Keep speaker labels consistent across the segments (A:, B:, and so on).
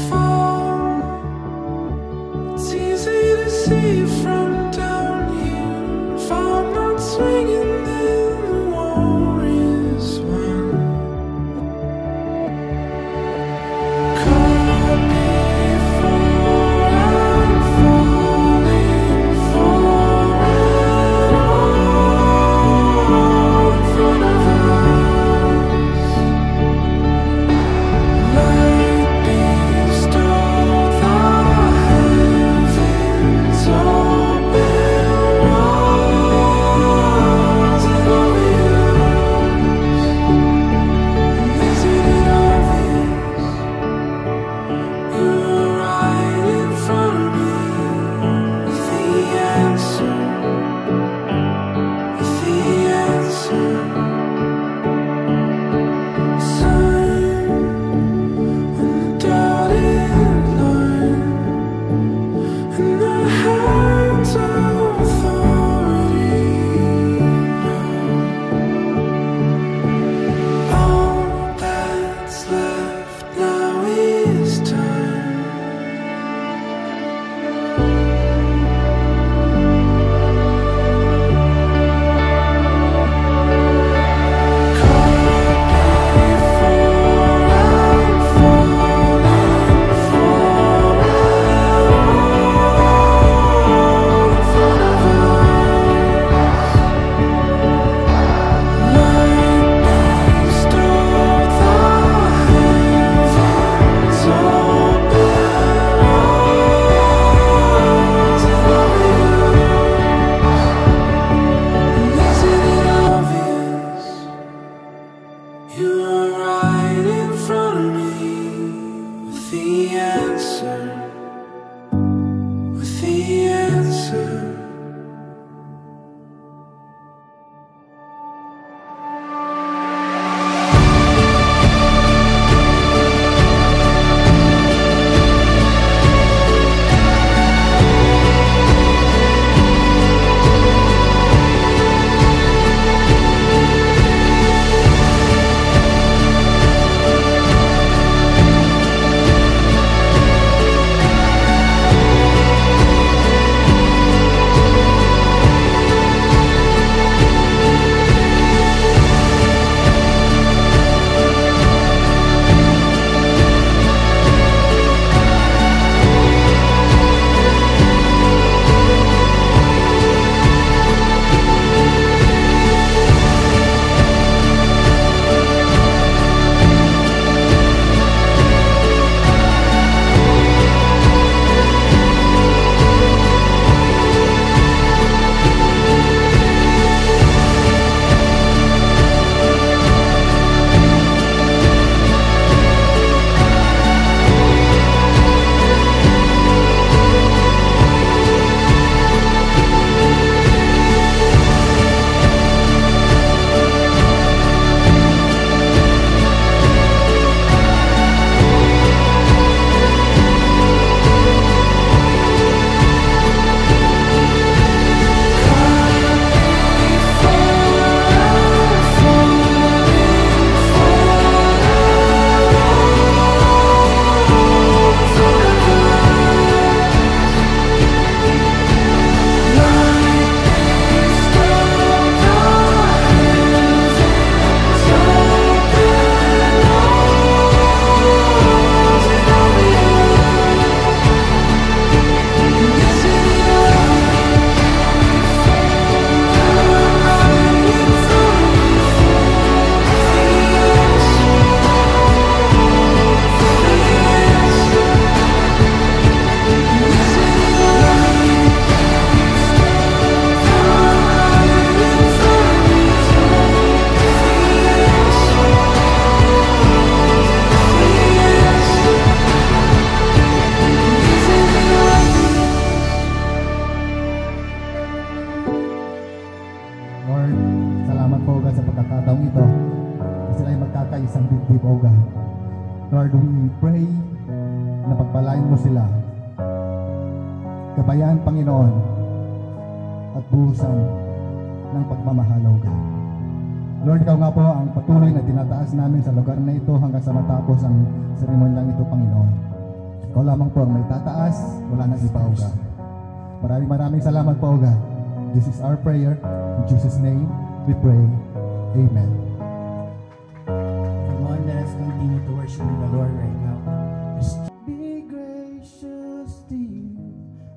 A: fall. It's easy to see from down here. If I'm not swinging, then the war is won. Caught before I'm falling for it all in front of us. Light bestowed, the heavens open, rising over you. And isn't it obvious? You were right in front of me with the answer, with the answer. Sign on the dotted line, and the hands of authority know all that's left now is time. Caught before I'm falling for it all in front of us. Light bestowed, the heavens open, rising over you. And isn't it obvious? You were right in front of me with the answer, with the answer.
B: Lord, salamat po God sa pagkakataong ito na sila ay magkakaisang dibdib o God. Lord, we pray na pagpalain mo sila, gabayan Panginoon, at buhusan ng pagmamahal o God. Lord, ikaw nga po ang patuloy na tinataas namin sa lugar na ito hanggang sa matapos ang seremonyang ito, Panginoon. Ako lamang po ang may tataas, wala nang iba, O God. Maraming salamat po, O God. This is our prayer. In Jesus' name, we pray. Amen.
C: Come on, let us continue to worship the Lord right now. Just
A: Be gracious to you,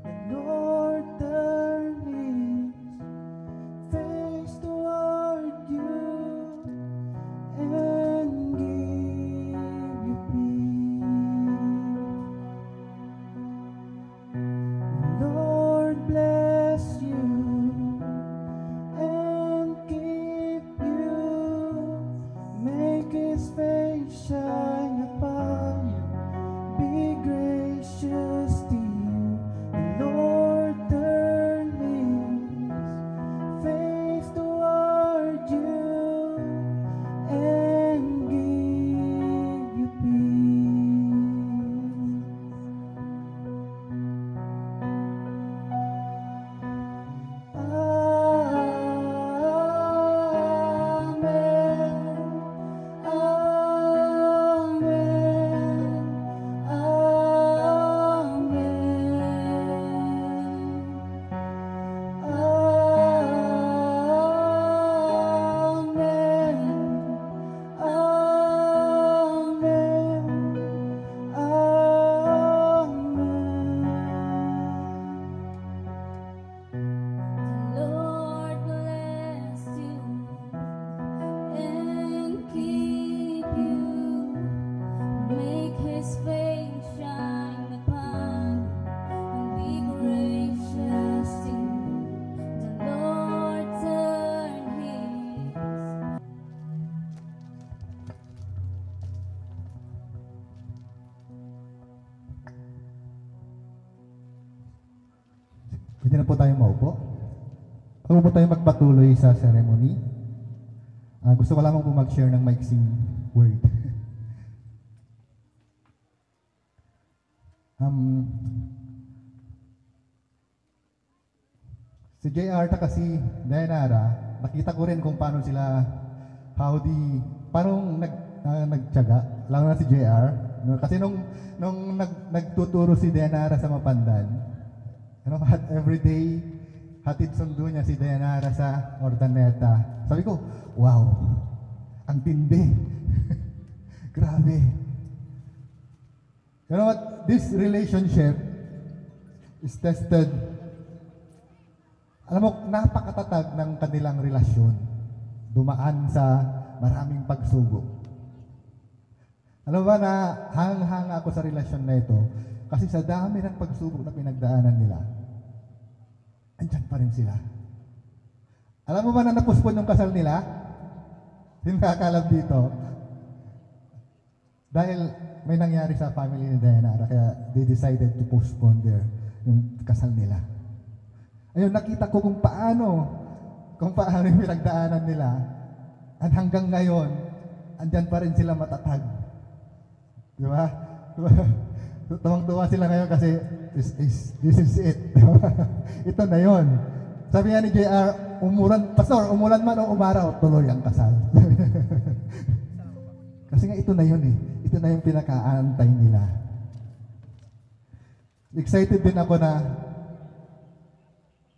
A: the Lord turn His face toward you and give you peace. The Lord bless you and keep you, make His face shine upon you. Be gracious to you, the Lord turn His face toward you and give you peace.
D: Lord bless you and keep you, make His face shine upon you, and be gracious to you. The Lord turn His
B: Pwede na po tayong maupo. Bago po tayo magpatuloy sa ceremony, gusto ko lamang po mag-share ng maiksing word. Si JR ta kasi Dayanara, nakita ko rin kung paano sila, paano nagtiyaga, lalo na si JR. No? Kasi nung nagtuturo si Dayanara sa Mapandan, everyday, hatid sundo niya si Dayanara sa Ordaneta. Sabi ko, wow, ang tindi. Grabe. You know what? This relationship is tested. Alam mo, napakatatag ng kanilang relasyon. Dumaan sa maraming pagsubok. Alam mo ba na hang-hanga ako sa relasyon na ito kasi sa dami ng pagsubok na pinagdaanan nila, andyan pa rin sila. Alam mo ba na napuspon yung kasal nila? Hindi nakakalab dito. Dahil may nangyari sa family ni Dayanara, kaya they decided to postpone yung kasal nila. Ayun, nakita ko kung paano yung pinagdaanan nila. At hanggang ngayon, andyan pa rin sila matatag. Di ba? Tuwang-tuwa sila ngayon kasi this is it. Ito na yon. Sabi nga ni JR, Pastor, umulan man o umaraw, tuloy ang kasal. Kasi nga ito na yun eh. Ito na yung pinakaantay nila. Excited din ako na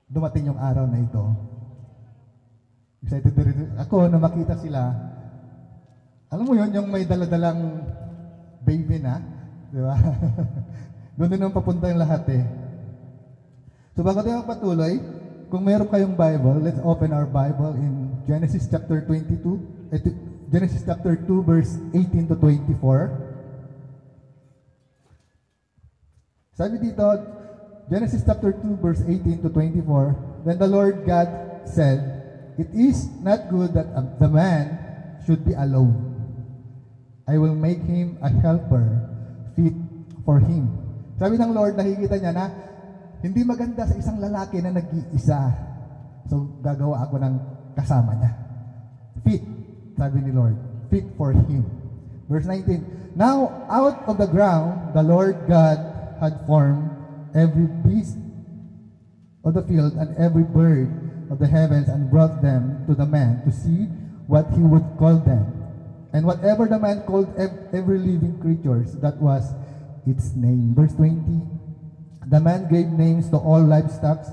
B: dumating yung araw na ito. Excited din ako na makita sila. Alam mo yun, yung may daladalang baby na. Di ba? Doon din ang papunta yung lahat eh. So bago tayo magpatuloy, kung meron kayong Bible, let's open our Bible in Genesis chapter 22, Genesis chapter 2 verse 18 to 24. Sabi dito, Genesis chapter 2 verse 18 to 24, Then the Lord God said, It is not good that the man should be alone. I will make him a helper fit for him. Sabi ng Lord, nakikita niya na hindi maganda sa isang lalaki na nag-iisa. So, gagawa ako ng kasama niya. Fit, sabi ni Lord. Fit for him. Verse 19, Now, out of the ground, the Lord God had formed every beast of the field and every bird of the heavens and brought them to the man to see what he would call them. And whatever the man called every living creature, that was its name. Verse 20, the man gave names to all livestock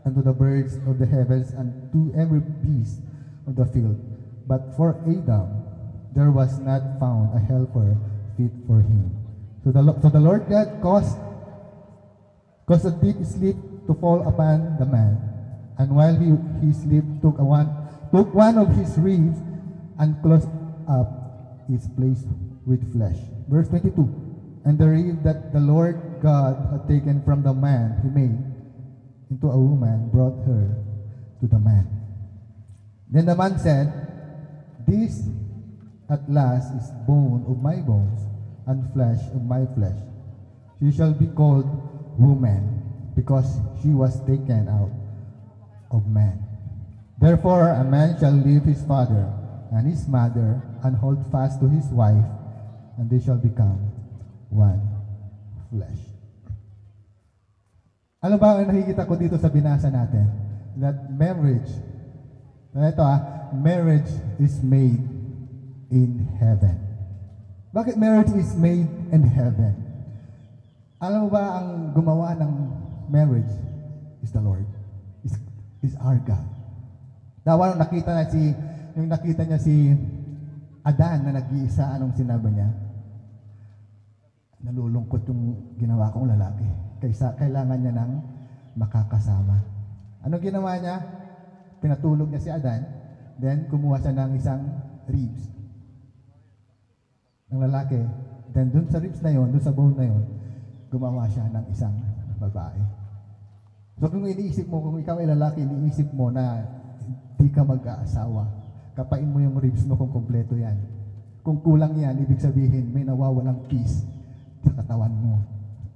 B: and to the birds of the heavens and to every beast of the field. But for Adam, there was not found a helper fit for him. So the Lord God caused a deep sleep to fall upon the man. And while he slept, took one of his ribs and closed up its place with flesh. Verse 22, and the rib that the Lord God had taken from the man he made into a woman brought her to the man. Then the man said, this at last is bone of my bones and flesh of my flesh. She shall be called woman, because she was taken out of man. Therefore a man shall leave his father and his mother and hold fast to his wife, and they shall become one flesh. Ano ba ang nakikita ko dito sa binasa natin? That marriage is made in heaven. Bakit marriage is made in heaven? Alam mo ba ang gumawa ng marriage is the Lord, is our God. Dawa nung nakita niya si Adan na nag-iisa, anong sinabi niya? Nalulungkot yung ginawa kong lalaki. Kaysa kailangan niya ng makakasama. Anong ginawa niya? Pinatulog niya si Adan, then kumuha siya ng isang ribs ng lalaki. Then dun sa ribs na yon, dun sa bone na yon, gumawa siya ng isang babae. So kung iniisip mo, kung ikaw ay lalaki, iniisip mo na hindi ka mag-aasawa, kapain mo yung ribs mo kung kompleto yan. Kung kulang yan, ibig sabihin may nawawalang piece sa katawan mo.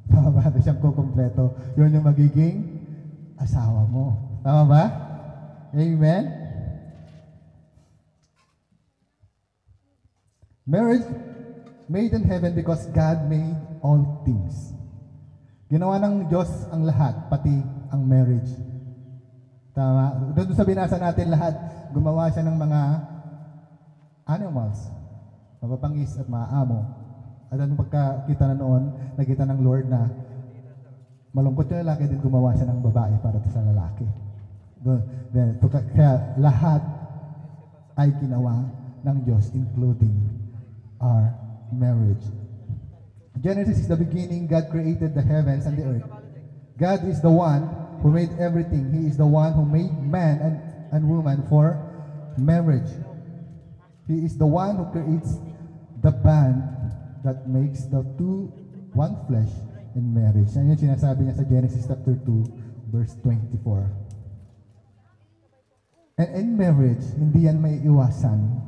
B: Tama ba? Siyang kukompleto. Yun yung magiging asawa mo. Tama ba? Amen? Marriage made in heaven because God made all things. Ginawa ng Diyos ang lahat, pati ang marriage. Tama? Doon sa binasa natin lahat, gumawa siya ng mga animals, mapapangis at mga amo. At anong pagkakita na noon, nakita ng Lord na malungkot yung lalaki, din gumawa siya ng babae para sa lalaki. Kaya lahat ay ginawa ng Diyos, including our marriage. Genesis is the beginning. God created the heavens and the earth. God is the one who made everything. He is the one who made man and woman for marriage. He is the one who creates the bond that makes the two one flesh in marriage. Yan yung sinasabi niya sa Genesis chapter 2, verse 24. And in marriage, hindi yan may iwasan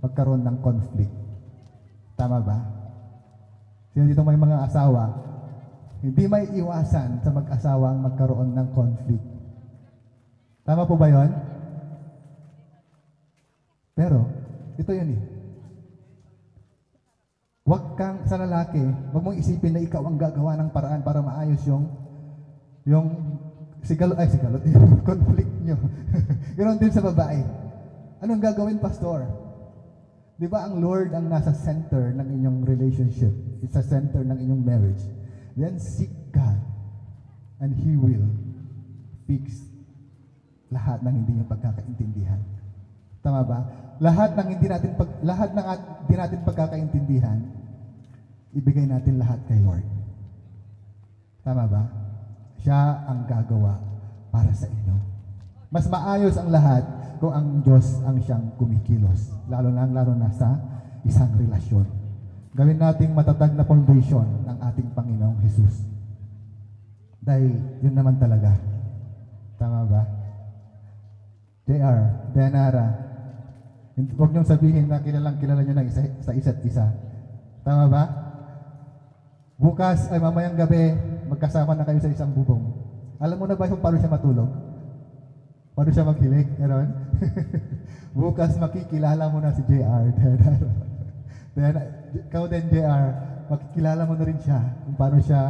B: pagkaroon ng conflict. Tama ba? Sino dito may mga asawa, hindi may iwasan sa mag-asawa ang magkaroon ng conflict. Tama po ba yun? Pero, ito yun eh. Huwag kang sa lalaki, huwag mong isipin na ikaw ang gagawa ng paraan para maayos yung conflict nyo. Ganoon din sa babae. Anong gagawin, pastor? Di ba ang Lord ang nasa center ng inyong relationship? It's a center ng inyong marriage. Then seek God and He will fix lahat ng hindi niyo pagkakaintindihan. Tama ba? Lahat ng hindi natin pagkakaintindihan, ibigay natin lahat kay Lord. Tama ba? Siya ang gagawa para sa inyo. Mas maayos ang lahat kung ang Diyos ang siyang kumikilos. Lalo na sa isang relasyon. Gawin nating matatag na foundation ng ating Panginoong Jesus. Dahil yun naman talaga. Tama ba? JR, Dayanara, huwag niyong sabihin na kilala nyo ng sa isa't isa. Tama ba? Bukas ay mamayang gabi, magkasama na kayo sa isang bubong. Alam mo na ba kung paano siya matulog? Paano siya maghilig? Meron? Bukas makikilala mo na si JR. Ikaw din, JR, makikilala mo na rin siya kung paano siya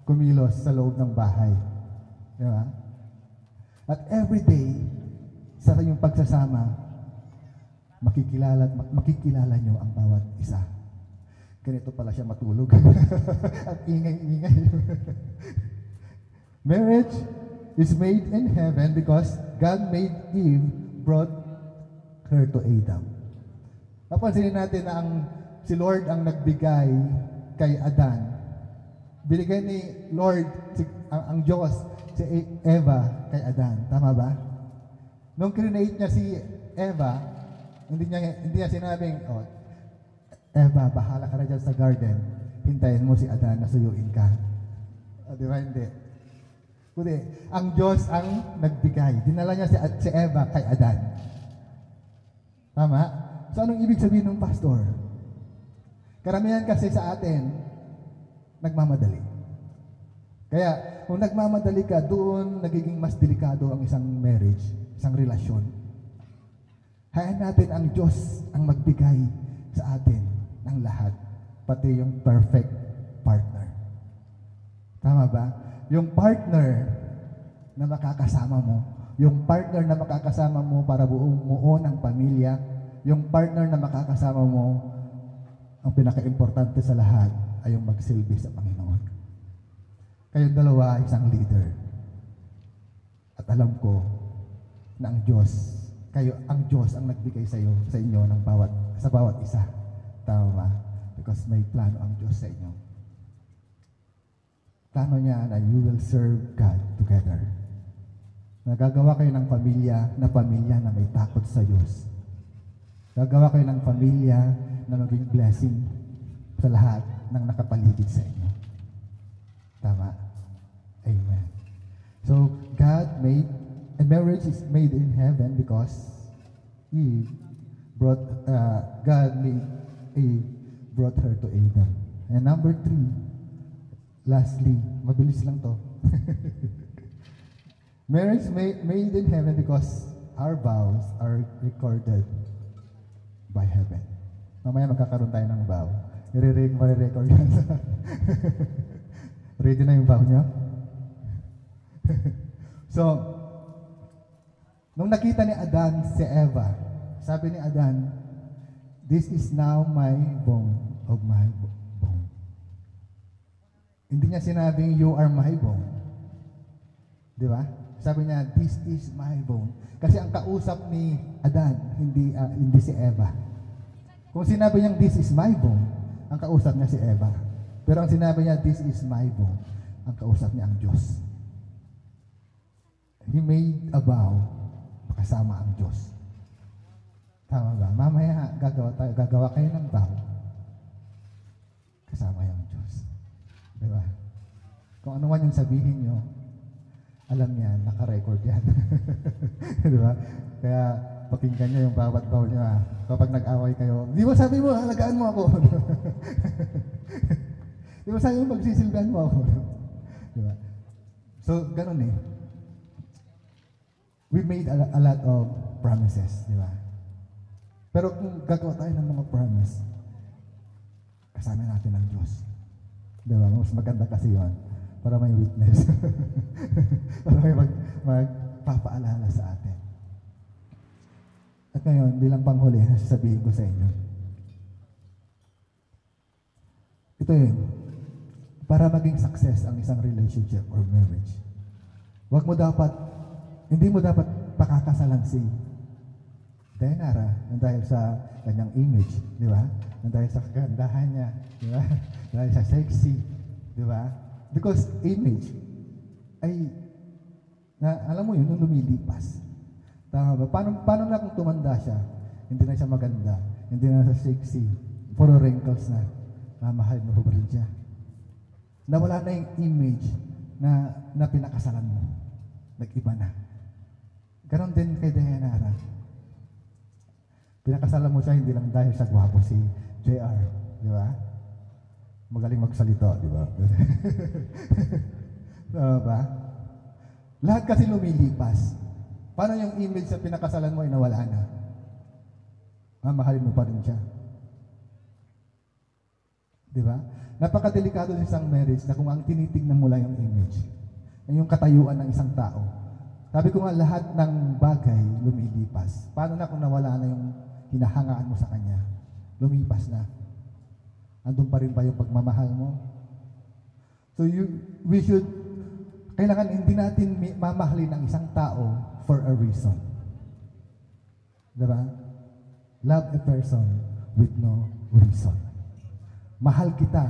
B: kumilos sa loob ng bahay. Di ba? At every day, sa kanyang pagsasama, makikilala nyo ang bawat isa. Ganito pala siya matulog. At ingay-ingay. Marriage is made in heaven because God made Eve, brought her to Adam. Napansinin natin na si Lord ang nagbigay kay Adan. Binigay ni Lord, ang Diyos, si Eva kay Adan. Tama ba? Nung create niya si Eva, hindi niya sinabing, Eva, bahala ka na dyan sa garden. Hintayin mo si Adan na suyuin ka. Di ba? Hindi. Kundi, ang Diyos ang nagbigay. Dinala niya si Eva kay Adan. Tama? So, anong ibig sabihin ng pastor? Karamihan kasi sa atin, nagmamadali. Kaya, kung nagmamadali ka, doon nagiging mas delikado ang isang marriage, isang relasyon. Hayaan natin ang Diyos ang magbigay sa atin ng lahat, pati yung perfect partner. Tama ba? Yung partner na makakasama mo, yung partner na makakasama mo para buo ng pamilya, yung partner na makakasama mo, ang pinaka-importante sa lahat ay yung magsilbi sa Panginoon. Kayong dalawa ay isang leader. At alam ko na ang Diyos ang nagbigay sa inyo sa bawat isa. Tama ba? Because may plano ang Diyos sa inyo. Plano niya na you will serve God together. Nagagawa kayo ng pamilya na may takot sa Diyos. Gagawa kayo ng pamilya na maging blessing sa lahat ng nakapaligid sa inyo. Tama? Amen. So, marriage is made in heaven because God made Eve, brought her to Adam. And number 3, lastly, mabilis lang to. Marriage made in heaven because our vows are recorded by heaven. Mamaya magkakaroon tayo ng vow. Marirecord yan. Ready na yung vow niya? So, nung nakita ni Adan si Eva, sabi ni Adan, "This is now my bone of my bone." Hindi niya sinabing, "You are my bone." Di ba? Sabi niya, "This is my bone." Kasi ang kausap ni Adan, hindi si Eva. Kung sinabi niyang, "This is my bone," ang kausap niya si Eva. Pero ang sinabi niya, "This is my bone," ang kausap niya ang Diyos. He made a vow kasama ang Diyos. Tama ba? Mamaya gagawa kayo ng vow kasama yung Diyos. Diba? Kung ano man yung sabihin nyo, alam niya, naka-record yan. Diba? Kaya pakinggan niyo yung bawat vow niya. Kapag nag-away kayo, di ba sabi mo, halagaan mo ako? Di ba sabi mo, magsisilbihan mo ako? Diba? So, ganun eh. We made a lot of promises, di ba? Pero kung gagawa tayo ng mga promise, kasama natin ang Diyos. Di ba? Mas maganda kasi yun. Para may witness. Para may magpapaalala sa atin. At ngayon, bilang panghuli, sasabihin ko sa inyo. Ito yun. Para maging success ang isang relationship or marriage, hindi mo dapat pakakasalan si Dayanara nang dahil sa kanyang image, di ba? Nang dahil sa kagandahan niya, di ba? Dahil sa sexy, di ba? Because image ay, alam mo yun, nung lumilipas. Tama ba? Paano na kung tumanda siya? Hindi na siya maganda, hindi na siya sexy, puro wrinkles na. Mahal mo pa rin siya. Nawala na yung image na pinakasalan mo. Nag-iba na. Ganon din kay Dayanara. Pinakasalan mo siya hindi lang dahil sa gwapo si JR, di ba? Magaling magsalita, di ba? Ba? Lahat kasi lumilipas. Paano yung image sa pinakasalan mo ay nawala na? Mamahalin mo pa rin siya. Di ba? Napakadelikado sa isang marriage na kung ang tinitingnan mo lang yung image, yung katayuan ng isang tao. Sabi ko nga, lahat ng bagay lumilipas. Paano na kung nawala na yung hinahangaan mo sa kanya? Lumipas na. Andun pa rin ba yung pagmamahal mo? So kailangan hindi natin mamahalin ang isang tao for a reason. Diba? Love a person with no reason. Mahal kita,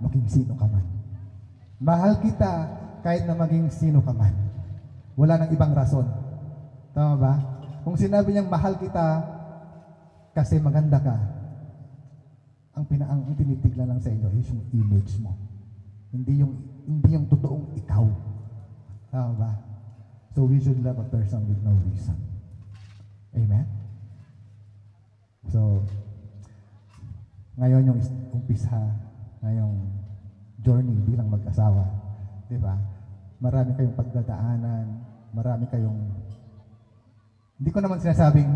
B: maging sino ka man. Mahal kita, kahit na maging sino ka man. Wala nang ibang rason. Tama ba? Kung sinabi niyang mahal kita kasi maganda ka, ang tinitignan lang sa inyo is yung image mo. Hindi yung totoong ikaw. Tama ba? So we should love a person with no reason. Amen? So, ngayon yung umpisa, ngayong journey bilang mag-asawa. Diba? Marami kayong pagdadaanan, marami kayong, hindi ko naman sinasabing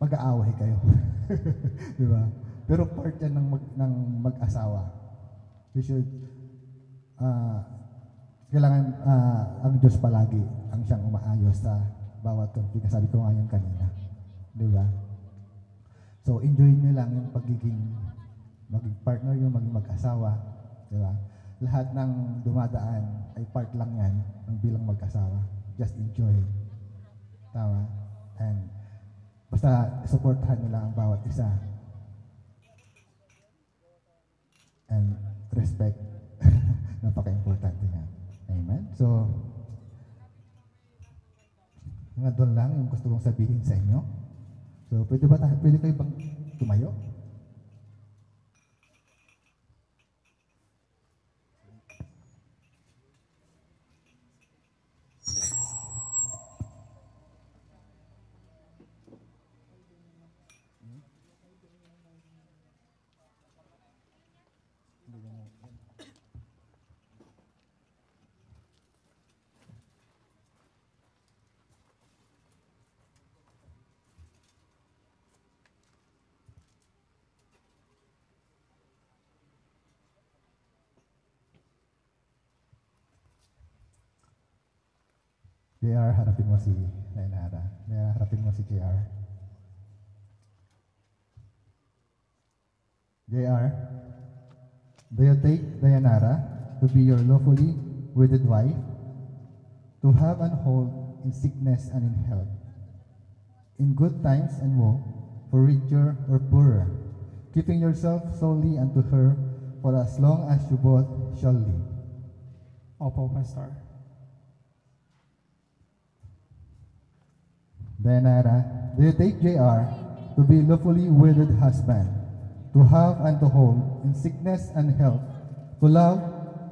B: mag-aaway kayo. Diba? Pero part yan ng mag-asawa. You should, kailangan ang Diyos palagi ang siyang umaayos sa bawat conflict. Sabi ko ngayon kanina. Diba? So, enjoy nyo lang yung maging partner yung maging mag-asawa. Diba? Lahat ng dumadaan ay part lang yan ng bilang mag-asawa. Just enjoy. Tama? And basta supportahan nyo lang ang bawat isa. And respect. Napaka-importante nga. Amen? So, nga doon lang yung gusto kong sabihin sa inyo. So, pwede kayo bang tumayo? JR, harapin mo si Dayanara. Harapin mo si JR. JR, do you take Dayanara to be your lawfully wedded wife, to have and hold in sickness and in health, in good times and woe, for richer or poorer, keeping yourself solely unto her for as long as you both shall live?
C: Opo, Pastor.
B: Dayanara, do you take JR to be lawfully wedded husband, to have and to hold in sickness and health, to love,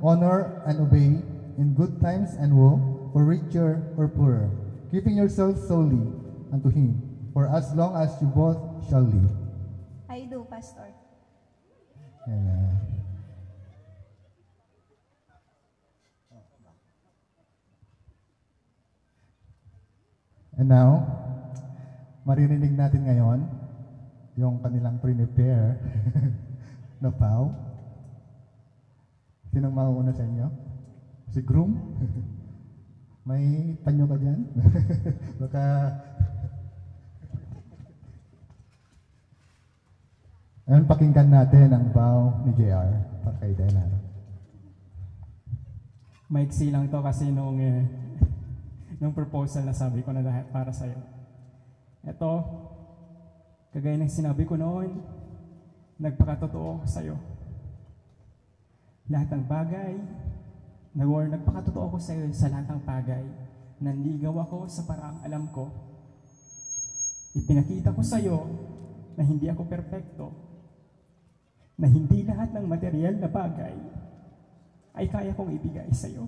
B: honor, and obey in good times and woe, for richer or poorer, keeping yourself solely unto him, for as long as you both shall live?
E: I do, Pastor.
B: Amen. And now, maririnig natin ngayon yung kanilang prepare na vow. Sinong mauuna sa inyo? Si groom? May panyo ka dyan? Baka... Ngayon, pakinggan natin ang vow ni JR para kay Dayanara.
C: Maiksi lang to kasi nung proposal na sabi ko na lahat para sa'yo. Ito, kagaya ng sinabi ko noon, nagpakatotoo ako sa'yo. Lahat ng bagay, nagpakatotoo ako sa'yo sa lahat ng bagay. Nanligaw ako sa paraang alam ko. Ipinakita ko sa'yo na hindi ako perpekto, na hindi lahat ng material na bagay ay kaya kong ibigay sa'yo.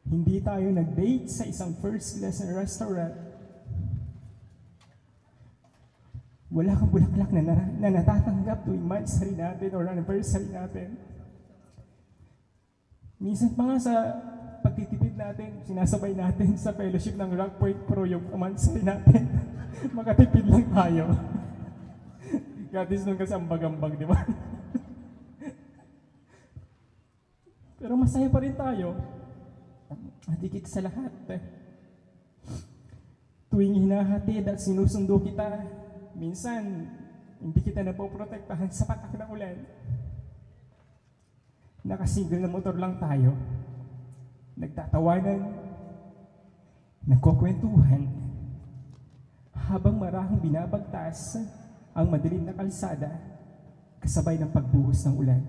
C: Hindi tayo nag-date sa isang first class na restaurant. Wala kang bulaklak na natatanggap tuwing monthsary natin or anniversary natin. Minsan pa nga sa pagtitipid natin, sinasabay natin sa fellowship ng Rock Point Pro yung monthsary natin. Makatipid lang tayo. Gatis nung kasi ambag-ambag, di ba? Pero masaya pa rin tayo. At higit sa lahat, tuwing hinahatid at sinusundo kita minsan, hindi kita napoprotektahan sa patak ng ulan. Nakasingle na motor lang tayo. Nagtatawanan, nagkukwentuhan, habang marahang binabagtas ang madilim na kalsada kasabay ng pagbuhos ng ulan.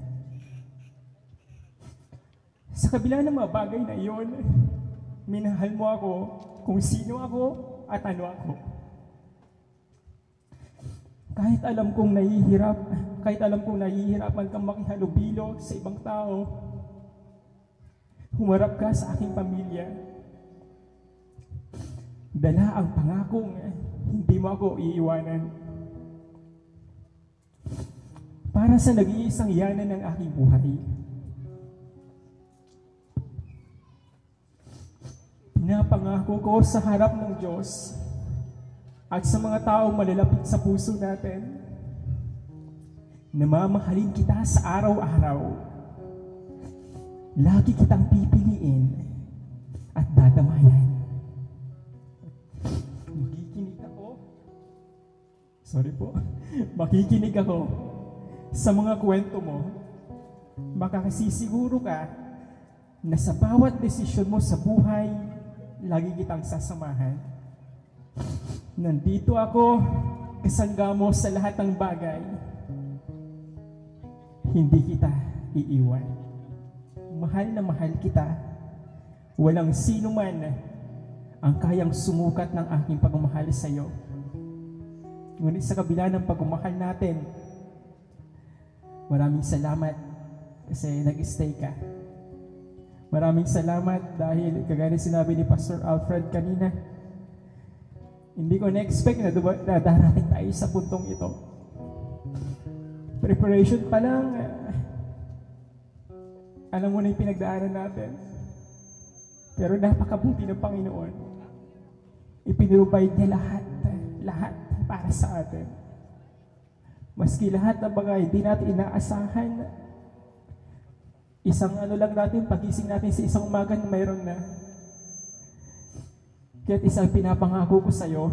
C: Sa kabila ng mga bagay na iyon, minahal mo ako kung sino ako at ano ako. Kahit alam kong nahihirapan kang makihalubilo sa ibang tao, humarap ka sa aking pamilya. Dala ang pangakong hindi mo ako iiwanan. Para sa nag-iisang yanan ng aking buhay, pinapangako ko sa harap ng Diyos at sa mga taong malalapit sa puso natin na mamahalin kita sa araw-araw. Lagi kitang pipiliin at dadamayan. Makikinig ako sa mga kwento mo. Makakasisiguro ka na sa bawat desisyon mo sa buhay, lagi kitang sasamahan. Nandito ako, kasangga mo sa lahat ng bagay. Hindi kita iiwan. Mahal na mahal kita. Walang sino man ang kayang sumukat ng aking pagmamahal sa iyo. Ngunit sa kabila ng pagmamahal natin, maraming salamat kasi nag-stay ka. Maraming salamat dahil kagaya sinabi ni Pastor Alfred kanina, hindi ko na-expect na darating tayo sa puntong ito. Preparation pa lang, alam mo na yung pinagdaanan natin. Pero napakabuti ng Panginoon. Ipinrovide niya lahat para sa atin. Maski lahat ng bagay hindi natin inaasahan, isang lang natin, pagising natin sa isang umaga na mayroon na. Kaya't isang pinapangako ko sa iyo,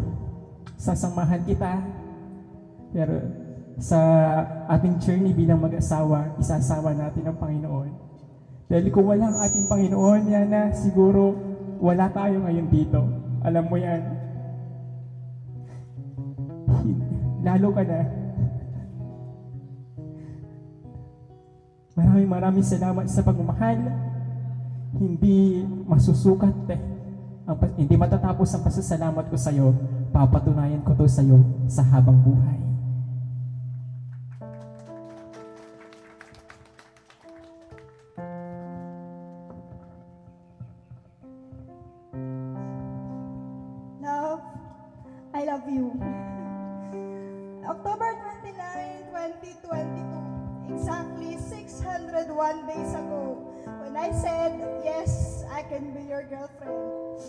C: sasamahan kita, pero sa ating journey bilang mag-asawa, isasama natin ang Panginoon. Dahil kung wala ang ating Panginoon, yan na siguro wala tayo ngayon dito. Alam mo yan. Lalo ka na. Maraming salamat sa pagmamahal. Hindi masusukat hindi matatapos ang pasasalamat ko sa iyo. Papatunayan ko to sa iyo sa habang buhay.
E: Love, I love you. October 29, 2022, exactly 601 days ago, when I said, yes, I can be your girlfriend.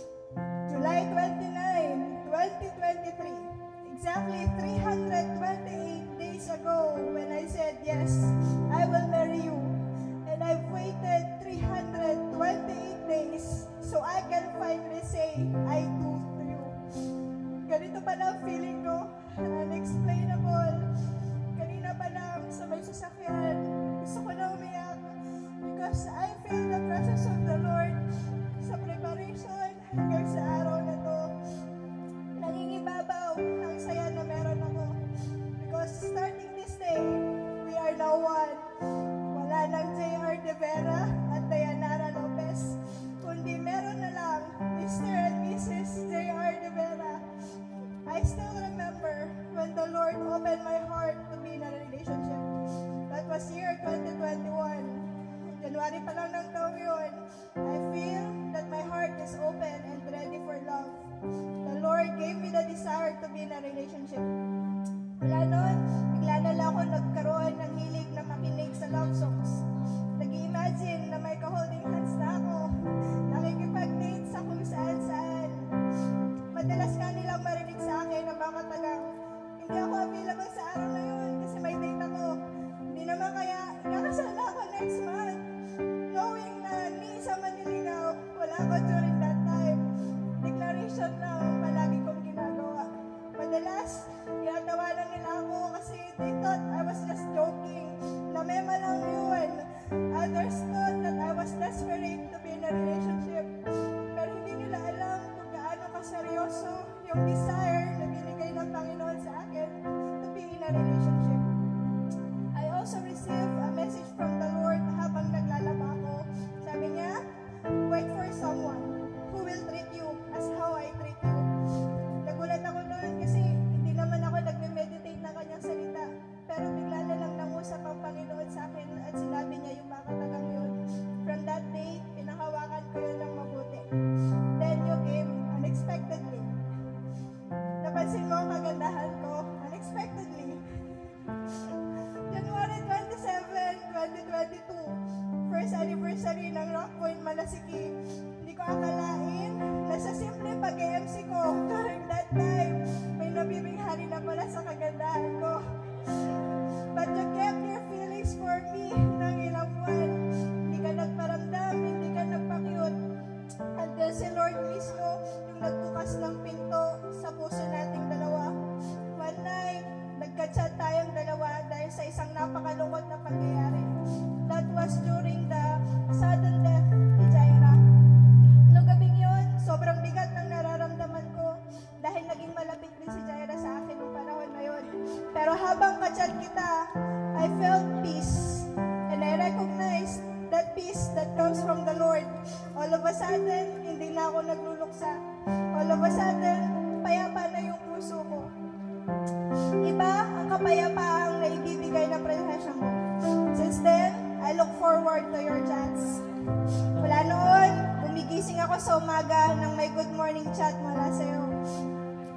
E: July 29, 2023, exactly 328 days ago, when I said, yes, I will marry you. And I've waited 328 days so I can finally say, I do to you. Ganito pa na ang feeling ko, unexplainable. Kanina pa lang sa may sasakyan, gusto ko na umiyak because I feel the presence of the Lord sa preparation hanggang sa araw na to. Nangingibabaw ang saya na meron ako because starting this day, we are now one. Wala nang J.R. De Vera at Dayanara Lopez, kundi meron na lang Mr. and Mrs. J.R. De Vera. I still remember when the Lord opened my heart to be in a relationship. That was year 2021. January pa lang ng taong yun, I feel that my heart is open and ready for love. The Lord gave me the desire to be in a relationship. Wala nun, bigla na lang ako nagkaroon ng hilig na makinig sa love songs. Nag-i-imagine na may ka-holding hands na ako, nakikipag-date sa kung saan-saan. Madalas nga nilang marinig sa akin na baka tagang hindi ako available sa araw na yun kasi may date ako. Hindi naman kaya ikakasal na ako next month. Knowing na ni isa maniligaw, wala ako during that time. Declaration lang palagi kong ginagawa. Madalas, ginatawa morning chat mula sa'yo.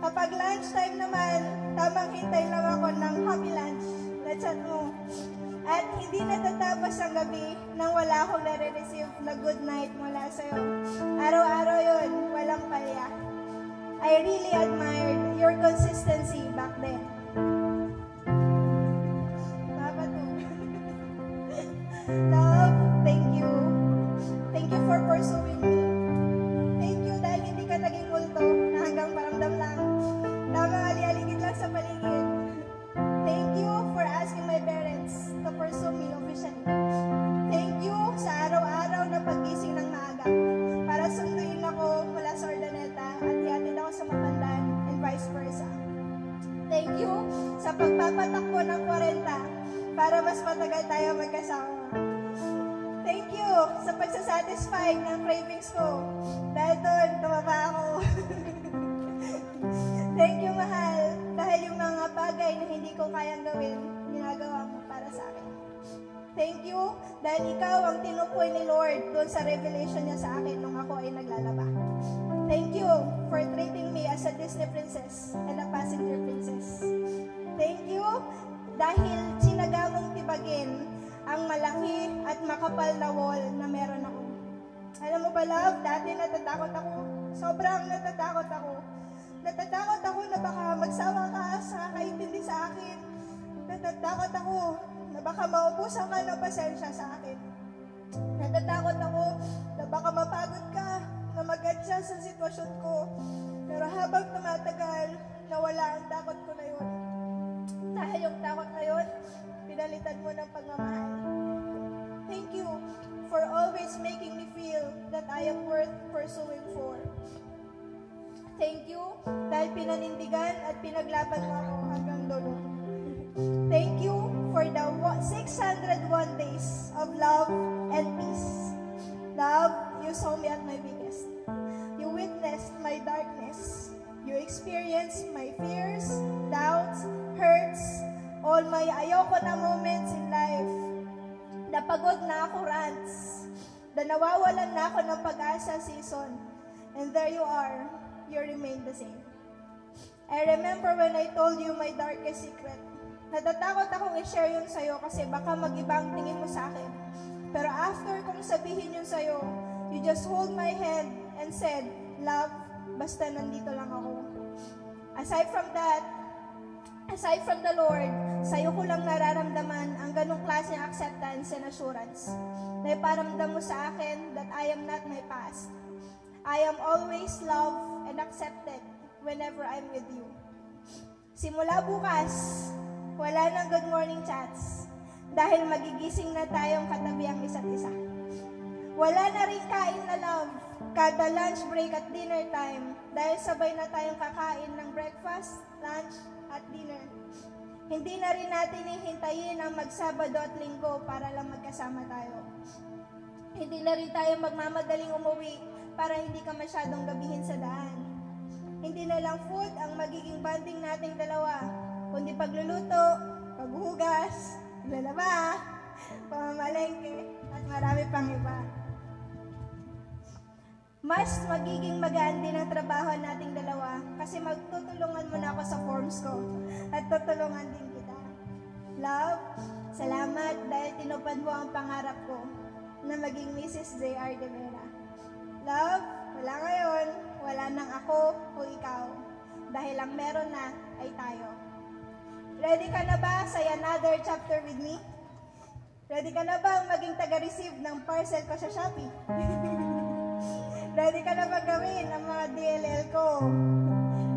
E: Kapag lunchtime naman, tamang hintay lang ako ng happy lunch na chat mo. At hindi natatapos ang gabi nang wala akong nare-receive na good night mula sa'yo. Araw-araw yun, walang palya. I really admired your consistency back then. Papa too. Love, thank you. Thank you for pursuing me. Thank you dahil hindi ka naging multo na hanggang paramdam lang. Tamang ali-aligid lang sa paligid. Thank you for asking my parents to pursue me officially. Thank you sa araw-araw na paggising ng maaga para sunduin ako mula sa Ordaneta at ihatid ako sa Mapandan and vice versa. Thank you sa pagpapatakbo ng 40 para mas matagal tayo magkasama. Thank you sa pagsasatisfy ng cravings ko dahil doon tumaba ako. Thank you, mahal, dahil yung mga bagay na hindi ko kayang gawin, ginagawa mo para sa akin. Thank you dahil ikaw ang tinukoy ni Lord doon sa revelation niya sa akin nung ako ay naglalaba. Thank you for treating me as a Disney princess and a passenger princess. Thank you dahil sinaga mong tibagin ang malaki at makapal na wall na meron ako. Alam mo ba, love, dati natatakot ako. Sobrang natatakot ako. Natatakot ako na baka magsawa ka sa kakaintindi sa akin. Natatakot ako na baka maubusan ka ng pasensya sa akin. Natatakot ako na baka mapagod ka na mag-adjust sa sitwasyon ko. Pero habang tumatagal, nawala ang takot ko na yun. Dahil yung takot na yun, pinalitan mo ng pagmamahal. Thank you for always making me feel that I am worth pursuing for. Thank you dahil pinanindigan at pinaglaban mo ako hanggang dulo. Thank you for the 601 days of love and peace. Love, you saw me at my weakest. You witnessed my darkness. You experienced my fears, doubts, hurts, all my ayoko na moments in life. Napagod na ako rants. Na nawawalan na ako ng pag-asa season. And there you are. You remain the same. I remember when I told you my darkest secret. Natatakot akong i-share yun sa'yo kasi baka mag-ibang tingin mo sa akin. Pero after kong sabihin yun sa'yo, you just hold my hand and said, love, basta nandito lang ako. Aside from the Lord, sa'yo ko lang nararamdaman ang ganong klaseng acceptance and assurance. Na iparamdam mo sa akin that I am not my past. I am always loved and accepted whenever I'm with you. Simula bukas, wala nang good morning chats dahil magigising na tayong katabi ang isa't isa. Wala na rin kain na love kada lunch break at dinner time dahil sabay na tayong kakain ng breakfast, lunch, at dinner. Hindi na rin natin hihintayin ang magsabado at linggo para lang magkasama tayo. Hindi na rin tayo magmamadaling umuwi para hindi ka masyadong gabihin sa daan. Hindi na lang food ang magiging bonding nating dalawa, kundi pagluluto, paghugas, lalaba, pamamalengke, at marami pang iba. Mas magiging magaan din ang trabaho nating dalawa kasi magtutulungan mo na ako sa forms ko at tutulungan din kita. Love, salamat dahil tinupad mo ang pangarap ko na maging Mrs. J.R. De Vera. Love, wala ngayon, wala nang ako o ikaw. Dahil ang meron na ay tayo. Ready ka na ba sa another chapter with me? Ready ka na ba maging taga-receive ng parcel ko sa Shopee? Ready ka na ba gawin ang mga DLL ko?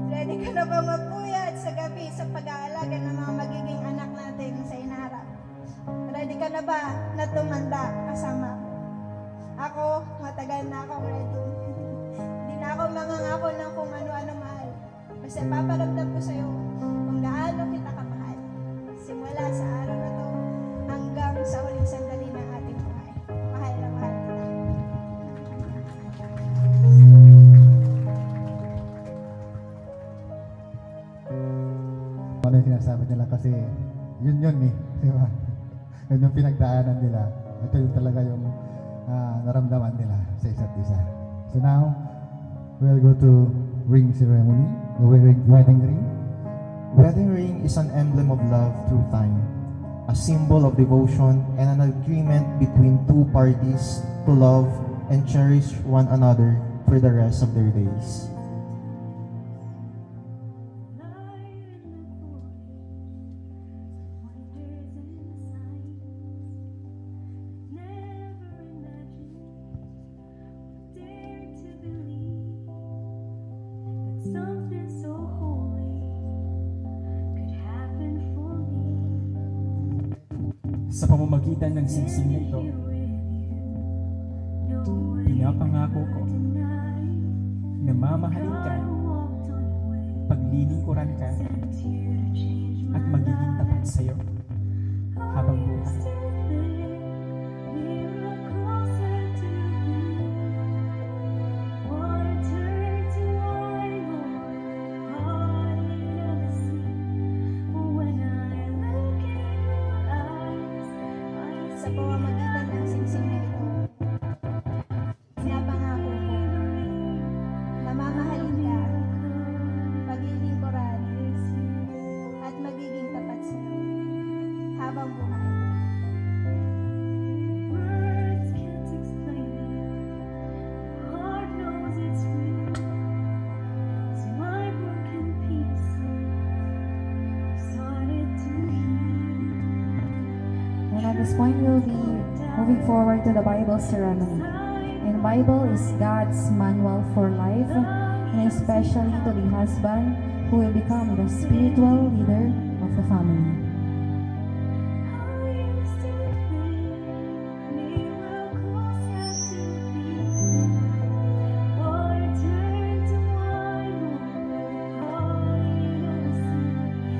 E: Ready ka na ba magpuyat sa gabi sa pag-aalaga ng mga magiging anak natin sa inaharap? Ready ka na ba na tumanda kasama ko? Ako, matagal na akong ready. Hindi na ako mangangako ng kung ano-ano mahal. Basta paparamdam ko sa'yo kung gaano kita kamahal. Simula sa araw na to hanggang sa huling sandali ng ating buhay. Mahal na mahal kita.
B: Ano yung sinasabi nila kasi yun eh. Di ba? Yun yung pinagdaanan nila. Ito yung talaga yung naramdaman nila sa isa't isa. So now, we'll go to ring ceremony, the wedding ring.
F: Wedding ring is an emblem of love through time, a symbol of devotion and an agreement between two parties to love and cherish one another for the rest of their days.
D: Something so holy could happen for me.
C: Sa pamamagitan ng singsing na ito, pinapangako ko na mamahalin ka, paglilingkuran ka, at magiging tapat sa iyo habang buhay.
E: Sa pamamagitan ng singsing na ito, pinapangako ko na mamahalin ka, paglilingkuran, at magiging tapat sa iyo habang buhay.
D: Words can't explain it. Heart knows it's real. It's my broken pieces started to heal.
G: And at this point, we'll be moving forward to the Bible ceremony. And Bible is God's manual for life, and especially to the husband who will become the spiritual leader of the family.
D: I used to think miracles had to be. Boy, turn to wine, all you gonna see.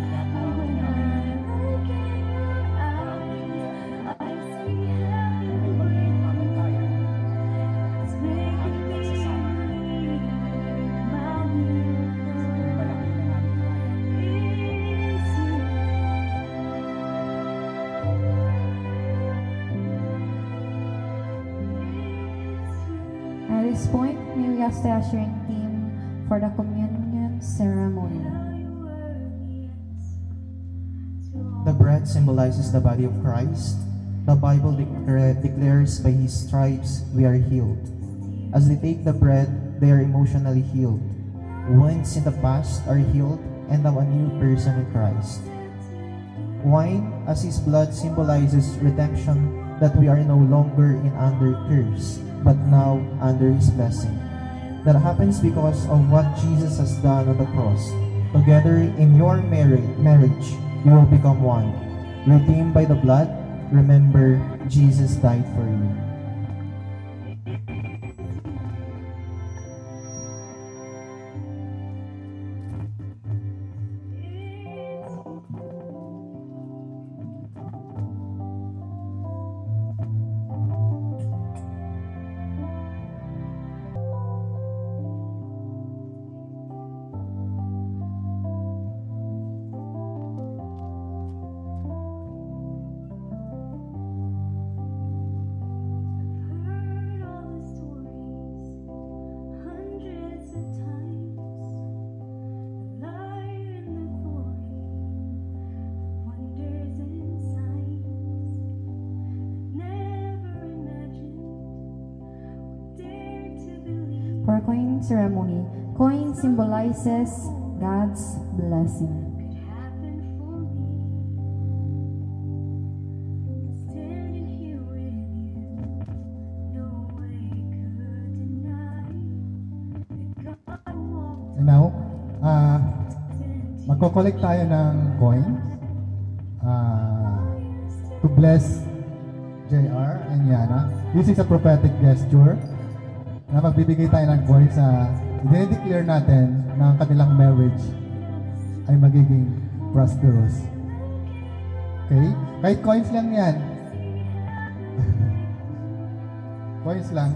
D: And when I look in your eyes, I see heaven. It's making me believe my miracle is you.
G: At this point, may we ask the ushering team for the communion ceremony.
F: The bread symbolizes the body of Christ. The Bible declares by His stripes we are healed. As they take the bread, they are emotionally healed. Wounds in the past are healed and now a new person in Christ. Wine, as His blood, symbolizes redemption, that we are no longer in under curse, but now under His blessing. That happens because of what Jesus has done on the cross. Together in your marriage, you will become one. Redeemed by the blood, remember Jesus died for you.
D: Heard all the stories hundreds of times. The light and the glory, wonders and signs. Never imagined, dare to believe.
G: For coin ceremony, coin symbolizes God's blessing.
D: Could happen for me. Standing here with you, no way could deny that God walked
B: And now, magko-collect tayo ng coin to bless JR and Yana. This is a prophetic gesture na magbibigay tayo ng coin sa i-declare natin na ang kanilang marriage ay magiging prosperous. Okay? Kahit coins lang yan. Coins lang.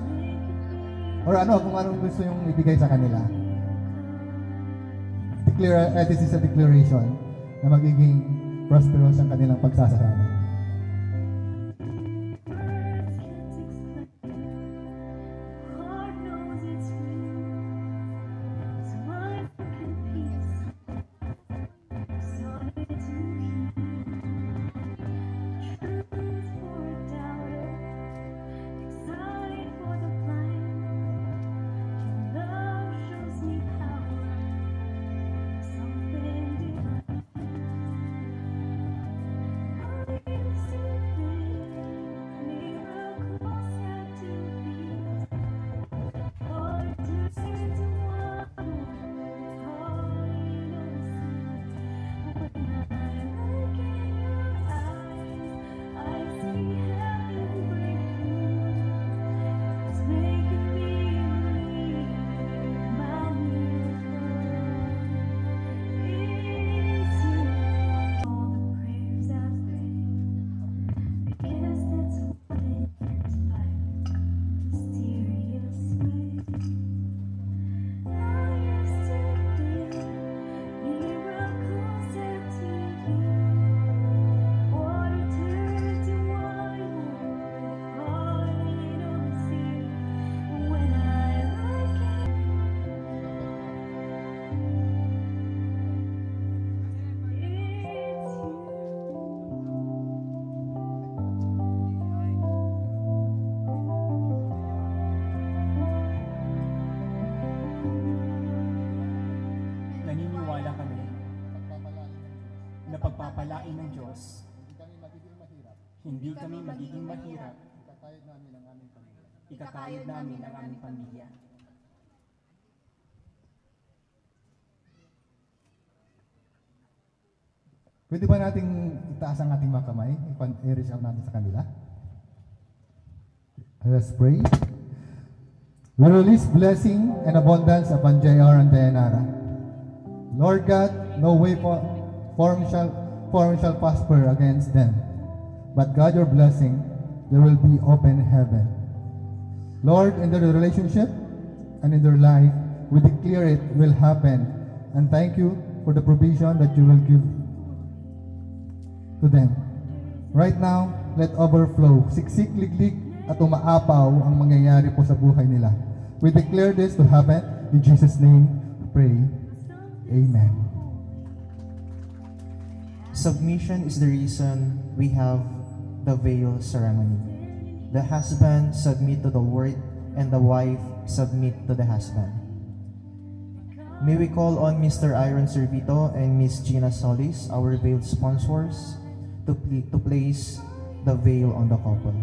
B: Or ano, kung anong gusto yung ibigay sa kanila. This is a declaration na magiging prosperous ang kanilang pagsasama.
D: Words can't explain. Heart knows it's real.
C: Diyos.
B: Hindi kami magiging mahirap.
C: Hindi kami magiging mahirap.
B: Ikakayod namin ang aming pamilya.
C: Ikakayod namin ang aming pamilya.
B: Pwede ba nating itaas ang ating mga kamay? I-reach out natin sa kanila. Let's pray. We release blessing and abundance upon JR and Dayanara. Lord God, no way form shall prosper against them. But God, your blessing, there will be open heaven. Lord, in their relationship and in their life, we declare it will happen. And thank you for the provision that you will give to them. Right now, let overflow, siksik, liglig, at umaapaw ang mangyayari po sa buhay nila. We declare this to happen. In Jesus' name, we pray. Amen.
F: Submission is the reason we have the veil ceremony. The husband submit to the word, and the wife submit to the husband. May we call on Mr. Iron Servito and Miss Gina Solis, our veil sponsors, to place the veil on the couple.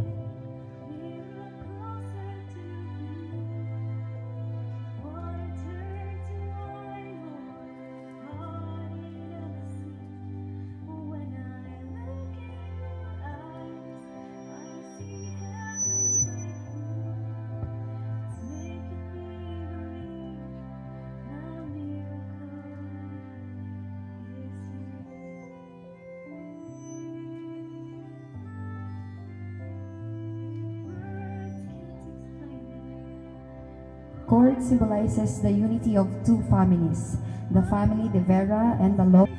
G: Cord symbolizes the unity of two families, the family De Vera and the Lopez.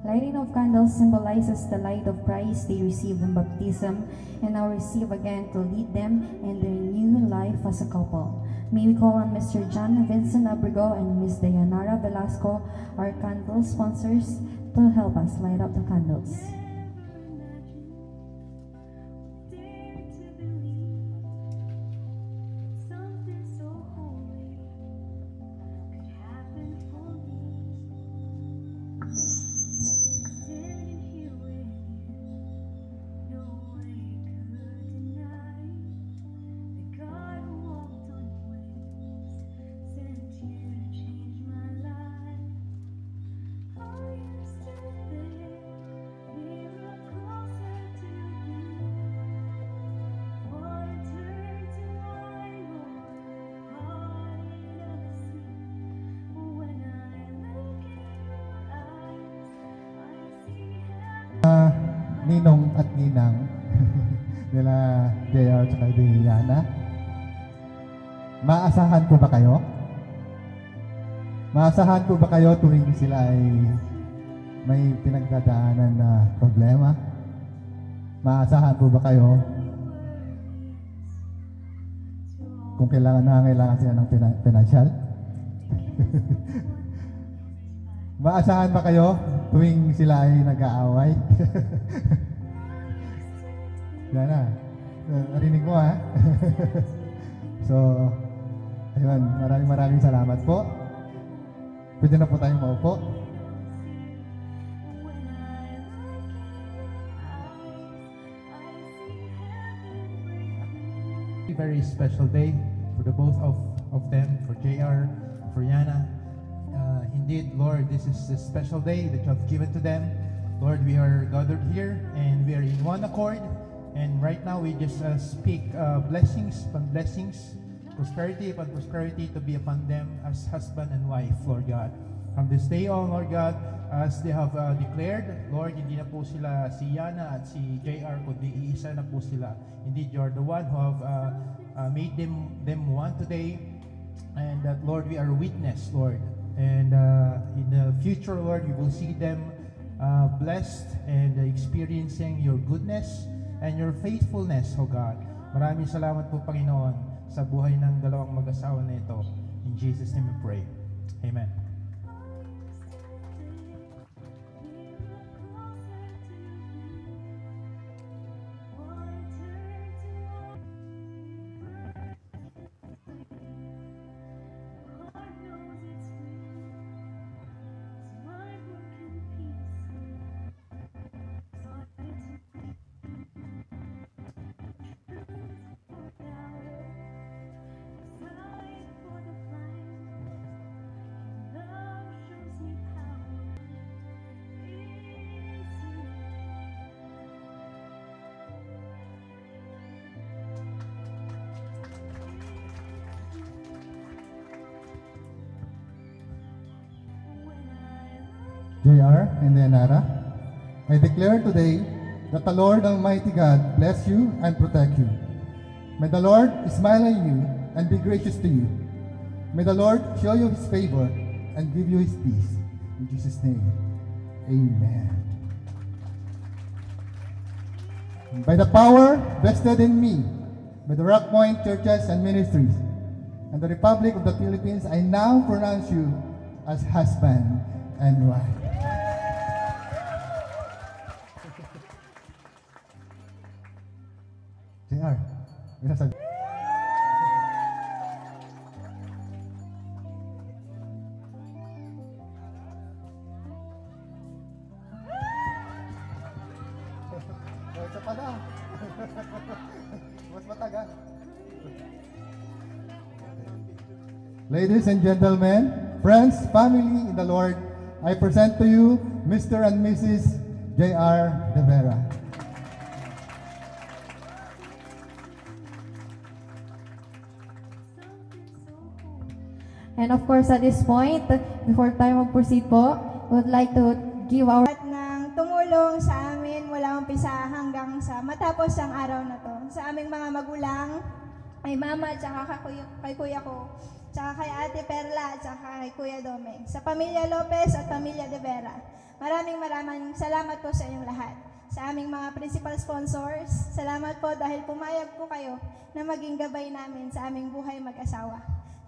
G: Lighting of candles symbolizes the light of Christ they received in baptism and now receive again to lead them in their new life as a couple. May we call on Mr. John Vincent Abrigo and Ms. Dayanara Velasco, our candle sponsors, to help us light up the candles.
B: Ninong at Ninang nila JR at Diana. Maasahan po ba kayo? Maasahan po ba kayo tuwing sila ay may pinagdadaanan na problema? Maasahan po ba kayo kung kailangan sila ng financial? Maasahan ba kayo tuwing sila ay nag-aaway? Yan na. Narinig mo ha? So, ayun, maraming salamat po. Pwede na po tayong maupo.
H: Very special day for the both of them, for JR, for Yana. Indeed, Lord, this is a special day that you have given to them. Lord, we are gathered here and we are in one accord. And right now, we just speak blessings upon blessings, prosperity upon prosperity to be upon them as husband and wife, Lord God. From this day on, Lord God, as they have declared, Lord, hindi na po sila si Yana at si JR, kundi iisa na po sila. Indeed, you are the one who have made them one today. And that, Lord, we are witness, Lord. And in the future, Lord, we will see them blessed and experiencing your goodness and your faithfulness, oh God. Maraming salamat po, Panginoon, sa buhay ng dalawang mag-asawa na ito. In Jesus' name we pray. Amen.
B: JR and Dayanara, I declare today that the Lord Almighty God bless you and protect you. May the Lord smile on you and be gracious to you. May the Lord show you His favor and give you His peace. In Jesus' name, amen. By the power vested in me, by the Rock Point Churches and Ministries, and the Republic of the Philippines, I now pronounce you as husband and wife. JR, minasan. Isa pa na. Mas matagal. Ladies and gentlemen, friends, family in the Lord, I present to you Mr. and Mrs. J.R. De Vera.
G: And of course, at this point, before tayo mag-proceed po, we would like to give our
E: At nang tumulong sa amin mula umpisa hanggang sa matapos ang araw na to. Sa aming mga magulang, ay mama, tsaka kay kuya ko, tsaka kay ate Perla, tsaka kay kuya Domeng. Sa pamilya Lopez at pamilya De Vera. Maraming salamat po sa inyong lahat. Sa aming mga principal sponsors, salamat po dahil pumayag po kayo na maging gabay namin sa aming buhay mag-asawa.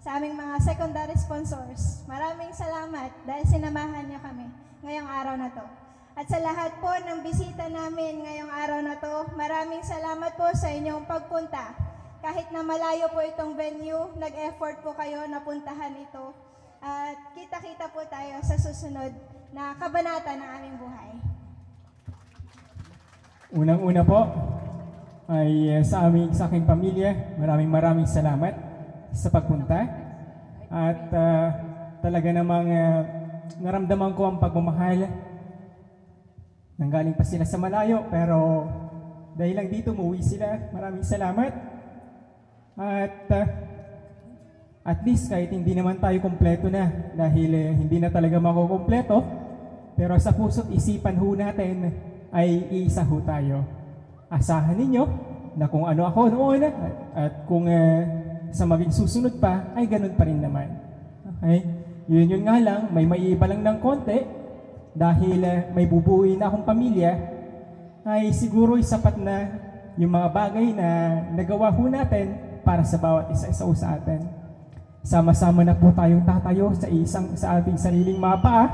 E: Sa aming mga secondary sponsors, maraming salamat dahil sinamahan niya kami ngayong araw na to. At sa lahat po ng bisita namin ngayong araw na to, maraming salamat po sa inyong pagpunta. Kahit na malayo po itong venue, nag-effort po kayo na puntahan ito. At kita-kita po tayo sa susunod na kabanata ng aming buhay.
C: Unang-una po ay sa aking pamilya, maraming salamat sa pagpunta. At talaga namang naramdaman ko ang pagmamahal. Nanggaling pa sila sa malayo, pero dahil lang dito umuwi sila. Maraming salamat. At least kahit hindi naman tayo kompleto na, dahil hindi na talaga makukompleto, pero sa puso't isipan ho natin ay iisa ho tayo. Asahan ninyo na kung ano ako noon at kung sa maging susunod pa ay ganun pa rin naman. Okay? Yun nga lang, may maiiba lang ng konti dahil may bubuuin na akong pamilya, ay siguro sapat na yung mga bagay na nagawa ho natin para sa bawat isa-isa sa atin. Sama-sama na po tayong tatayo sa ating sariling mga paa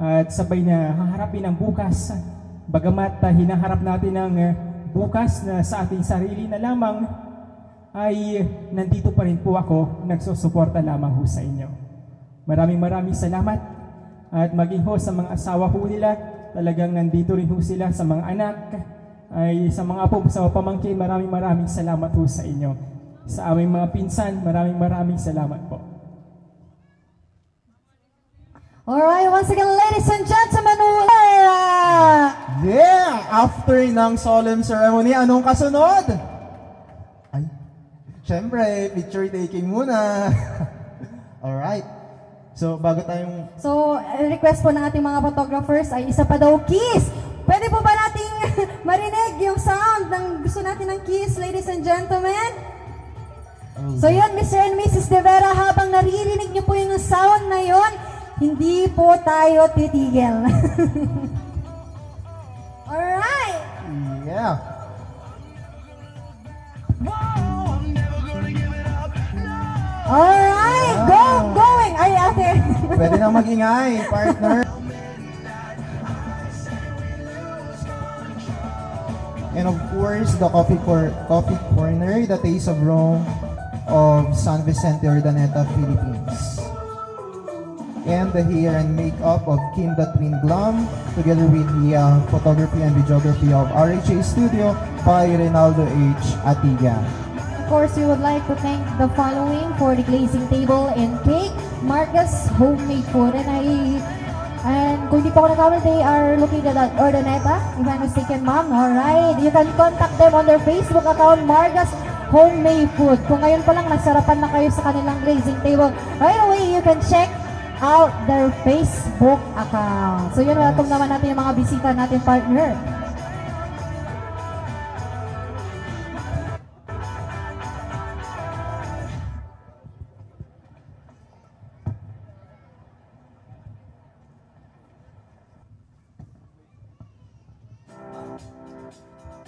C: at sabay na haharapin ang bukas. Bagamat hinaharap natin ang bukas na sa ating sarili na lamang, ay nandito pa rin po ako, nagsusuporta lamang ho sa inyo. Maraming salamat. At maging ho sa mga asawa ho nila, talagang nandito rin ho sila sa mga anak, ay sa mga apo, sa mga pamangkin, maraming salamat ho sa inyo. Sa aming mga pinsan, maraming salamat po.
I: Alright, once again, ladies and gentlemen,
F: Yeah! After ng solemn ceremony, anong kasunod? Ay, syempre, picture taking muna. Alright. So, bago tayong...
I: So, request po ng ating mga photographers ay isa pa daw kiss. Pwede po ba nating marinig yung sound ng gusto natin ng kiss, ladies and gentlemen? So yun, Mr. and Mrs. De Vera, habang naririnig niyo po yung sound na yun, hindi po tayo titigil. Alright!
F: Yeah.
I: Alright! Going! Ay, ate!
F: Pwede na mag-ingay, partner. And of course, the coffee corner, the taste of Rome of San Vicente Urdaneta, Philippines. And the hair and makeup of Kim the Twin Glum, together with the photography and videography of RHA Studio by Reynaldo H. Atiga.
I: Of course, we would like to thank the following for the glazing table and cake, Marcus Homemade Food. And kung di po ako nakamali, they are located at Urdaneta, if I'm mistaken, ma'am. Alright, you can contact them on their Facebook account, Marcus Homemade Food. Kung ngayon pa lang, nagsarapan na kayo sa kanilang glazing table, right away, you can check out their Facebook account. So yun, welcome naman natin yung mga bisita natin, partner.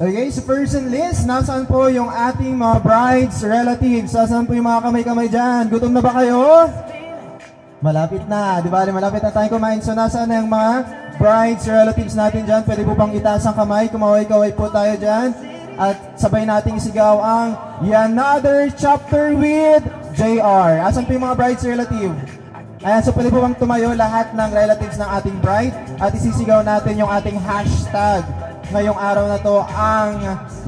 F: Okay, so person list, nasaan po yung ating mga brides, relatives? Nasaan po yung mga kamay-kamay dyan? Gutom na ba kayo? Malapit na, di ba? Malapit na tayong kumain. So nasaan na yung mga brides, relatives natin dyan? Pwede po bang itaas ang kamay? Kumaway-kaway po tayo dyan. At sabay nating isigaw ang Another Chapter with JR. Asan po yung mga brides, relative? Ayan, so pwede po bang tumayo lahat ng relatives ng ating bride? At isisigaw natin yung ating hashtag ngayong araw na to, ang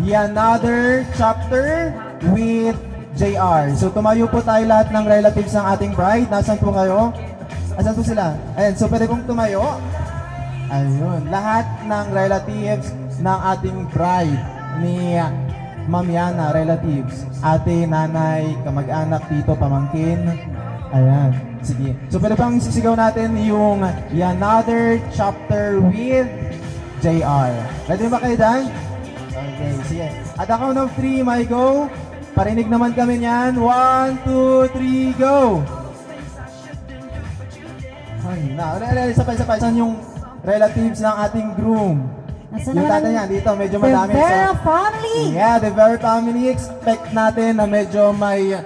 F: Another Chapter with JR. So tumayo po tayo lahat ng relatives ng ating bride. Nasaan po kayo? Asan po sila? Ayan, so pwede pong tumayo. Ayun, lahat ng relatives ng ating bride ni Ma'am Yana, relatives. Ate, nanay, kamag-anak, tito, pamangkin. Ayan, sige. So pwede pang sisigaw natin yung Another Chapter with JR. Ready ba kayo dyan? Okay, sige. At ako ng 3, may go. Parinig naman kami niyan. 1, 2, 3, go! Ay, sabay. Saan yung relatives ng ating groom? Yung tatay niya, dito, medyo madami.
I: The Vera family!
F: Yeah, the Vera family. Expect natin na medyo may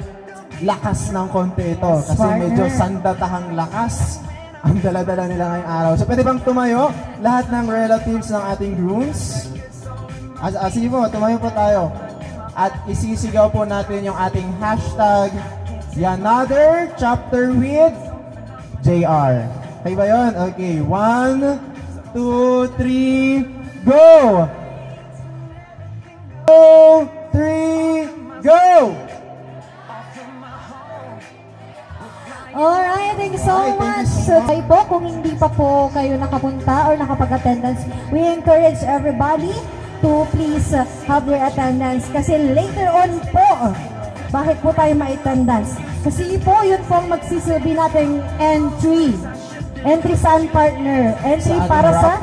F: lakas ng konti ito. Kasi medyo sandatahang lakas ang dala-dala nila ngayong araw. So pwede bang tumayo lahat ng relatives ng ating grooms? Sige po, tumayo po tayo. At isisigaw po natin yung ating hashtag Another Chapter with JR. Okay ba yun? Okay, 1, 2, 3, go! 2, 3, go!
I: Alright, thank you so much. So, kayo po, kung hindi pa po kayo nakapunta or nakapag-attendance, we encourage everybody to please have your attendance. Kasi later on po, bakit po tayo ma-attendance? Kasi po, yun po ang magsisilbi nating entry. Entry saan, partner? Entry para sa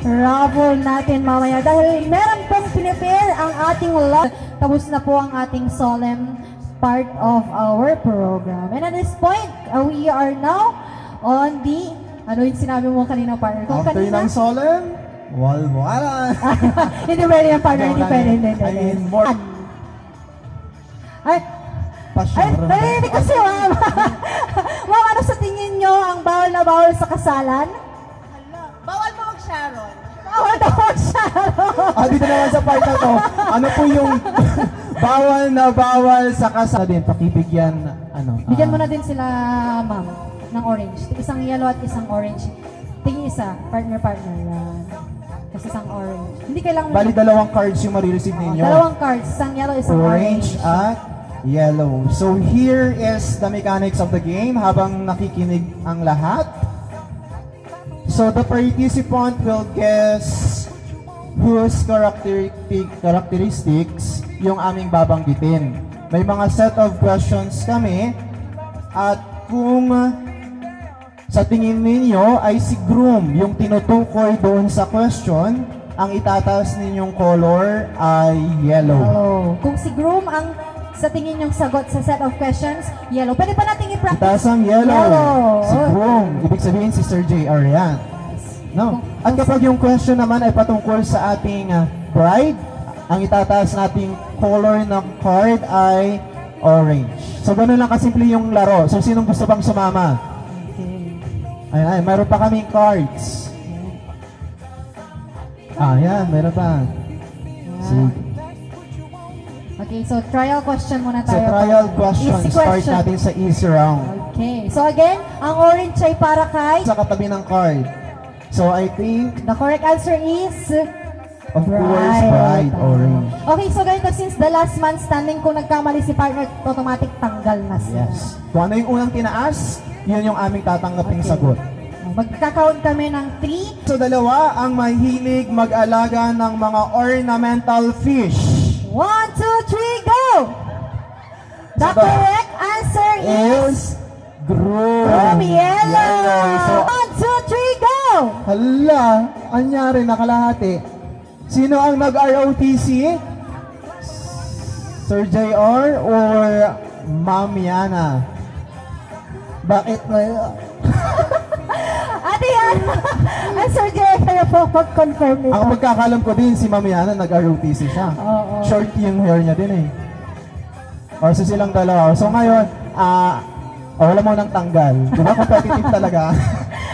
I: raffle natin mamaya. Dahil meron pong pinipare ang ating lot. Tapos na po ang ating solemn part of our program. And at this point, we are now on the, ano yung sinabi mo kanina, partner? Kung
F: after
I: kanina,
F: ng solemn, wala.
I: hindi pwede yung partner, hindi pwede.
F: I mean, more.
I: Ay, narinig kasi, ma'am. Ma'am, ano sa tingin nyo ang bawal na bawal sa kasalan?
E: Sharon.
I: Bawal daw Sharon.
F: Dito naman sa part na to, ano po yung bawal na bawal sa kasal din, pakibigyan,
I: Bigyan mo na din sila, ma'am, ng orange. Isang yellow at isang orange. Tingin isa, partner-partner. Yan. Tapos isang orange. Hindi kailangan...
F: Bali, dalawang cards yung marireceive ninyo.
I: Dalawang cards. Isang yellow, isang
F: Orange at yellow. So here is the mechanics of the game habang nakikinig ang lahat. So the participant will guess whose characteristics yung aming babanggitin. May mga set of questions kami at kung sa tingin ninyo ay si groom yung tinutukoy doon sa question, ang itataas ninyong color ay yellow.
I: Kung si groom ang sa tingin yung sagot sa set of questions, yellow. Pwede pa natin i-practice.
F: Itaas ang yellow. Si groom. Ibig sabihin si Sir JR yan. No. At kapag yung question naman ay patungkol sa ating bride, ang itataas nating color ng card ay orange. So, ganun lang kasimple yung laro. So, sinong gusto bang sumama? Ay, mayroon pa kaming cards. Yan, mayroon pa. Sige.
I: Okay, so trial question muna
F: So,
I: tayo.
F: trial question.
I: Easy
F: Start
I: question.
F: natin sa easy round.
I: Okay, so again, ang orange ay para kay...
F: Sa katabi ng card. So, I think,
I: The correct answer is...
F: of course, bride, orange.
I: Okay, so ganito, since the last man standing, kung nagkamali si partner, automatic tanggal na sila.
F: Yes. Kung ano yung unang tinaas, yun yung aming tatanggaping sagot.
I: Magkakount kami ng 3.
F: So, dalawa ang mahilig mag-alaga ng mga ornamental fish.
I: 1, 2, 3, go! The
F: So,
I: correct answer is...
F: Groom.
I: Yellow!
F: So,
I: 1, 2, 3, go!
F: hala, anyari, nakalahati. Sino ang nag-ROTC? Sir JR or Ma'am Yana? Bakit na
I: Ate yan! Answer Jerry, kayo po mag-confirm nito.
F: Ang pagkakalam ko din, si Ma'am Yana nag-ROTC siya.
I: Oo.
F: Short yung hair niya din eh. O, so silang dalawa. So ngayon, wala mo nang tanggal. Di ba competitive talaga?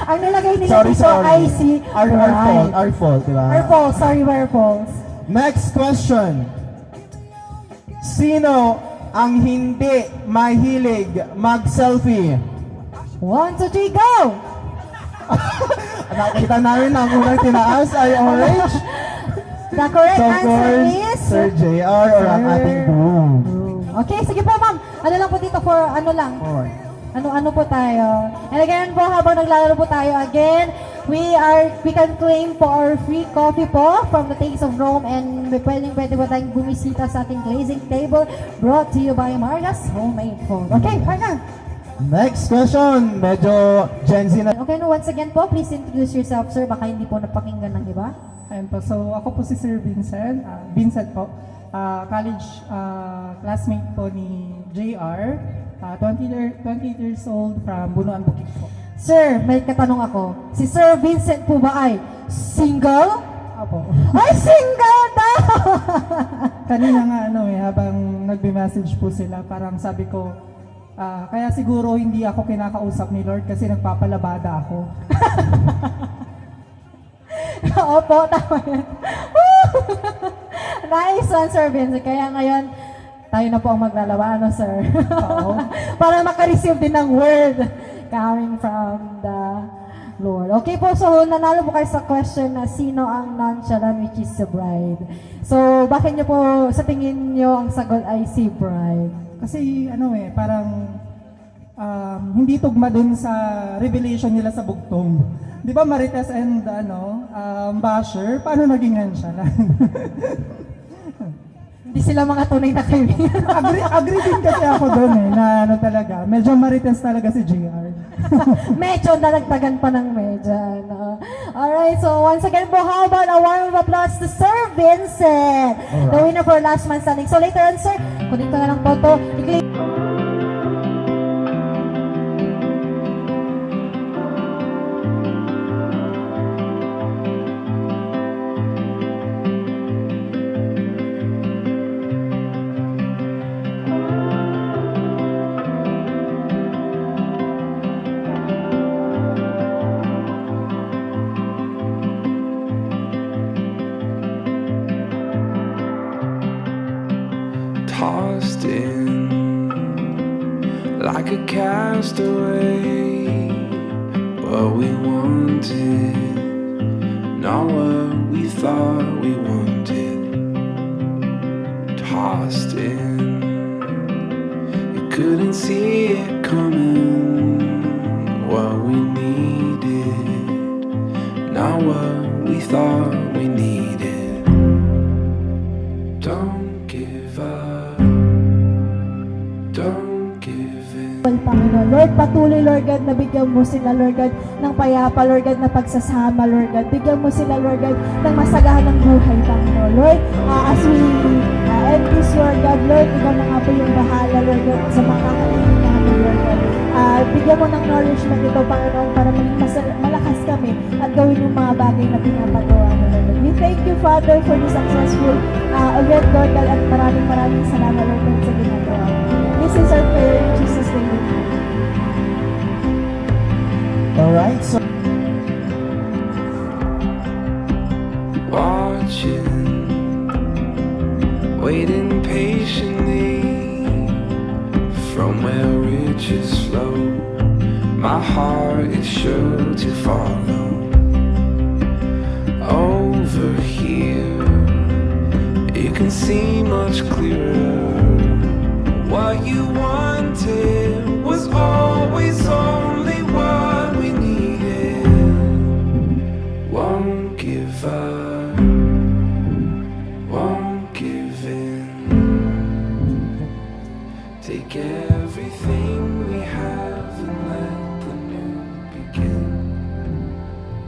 I: Ang nilagay nila dito ay si
F: Our fault, di ba?
I: Our fault, sorry, our fault.
F: Next question. Sino ang hindi mahilig mag-selfie?
I: 1, 2, 3, go!
F: Nakita namin na ang unang tinaas ay orange.
I: The correct
F: So of
I: answer
F: course,
I: is...
F: Sir JR or ang ating groom.
I: Okay, sige po ma'am. Ano lang po dito for ano lang?
F: Alright.
I: Ano po tayo. And again po, habang naglalaro po tayo, again, we can claim po our free coffee po from the Taste of Rome, and pwede po tayong bumisita sa ating glazing table brought to you by Marga's Homemade Food. Okay, partner.
F: Next question. Medyo Gen Z na.
I: Okay, no, once again po, please introduce yourself, sir. Baka hindi po napakinggan ng iba.
C: Ayun po, so ako po si Sir Vincent. Vincent po, college classmate po ni JR. 28 years old from Bunuan Bukid po.
I: Sir, may katanong ako. Si Sir Vincent po ba ay single?
C: Apo.
I: Ay, single daw!
C: Kanina nga habang nagbe-message po sila, parang sabi ko, kaya siguro hindi ako kinakausap ni Lord kasi nagpapalabada ako.
I: Opo, tama yan. Nice one, Sir Vincent. Kaya ngayon, tayo na po ang maglalawa, sir?
C: Oo.
I: Para makareceive din ng word coming from the Lord. Okay po, so nanalo po kayo sa question na sino ang nonchalant, which is the bride. So, bakit niyo po, sa tingin niyo, ang sagot ay si bride?
C: Kasi parang hindi tugma dun sa revelation nila sa bugtong. Di ba Marites and Basher, paano naging nonchalant?
I: Hindi sila mga tunay na kaibigan.
C: agree din kasi ako doon na talaga. Medyo Marites talaga si JR.
I: Medyo nalagtagan pa ng medyo. Alright, so once again po, how about a warm of applause to Sir Vincent, the winner for last man standing. So later on, sir, kunin ko na lang po to.
A: tossed in like a castaway. What we wanted, not what we thought we wanted. Tossed in, you couldn't see it coming. What we needed, not what we thought we needed. Don't give up, don't give in.
I: Panginoon. Lord, patuloy, Lord God, na bigyan mo sila, Lord God, ng payapa, Lord God, na pagsasama, Lord God. Bigyan mo sila, Lord God, ng masagahanang buhay, Panginoon. Lord, as we end this, Lord God, Lord, ikaw na nga po yung bahala, Lord God, sa mga kakainin namin, Lord God. Bigyan mo ng nourishment ito, Panginoon, para malakas kami at gawin yung mga bagay na pinapagawa mo, Lord God. We thank you, Father, for the successful event, Lord God, at maraming salamat, Lord God, sa ginagawa. This is our prayer in Jesus' name.
F: Alright, so
A: Watching, waiting patiently from where riches flow. My heart is sure to follow. Over here, you can see much clearer. What you wanted was always only what we needed. Won't give up, won't give in. Take everything we have and let the new begin.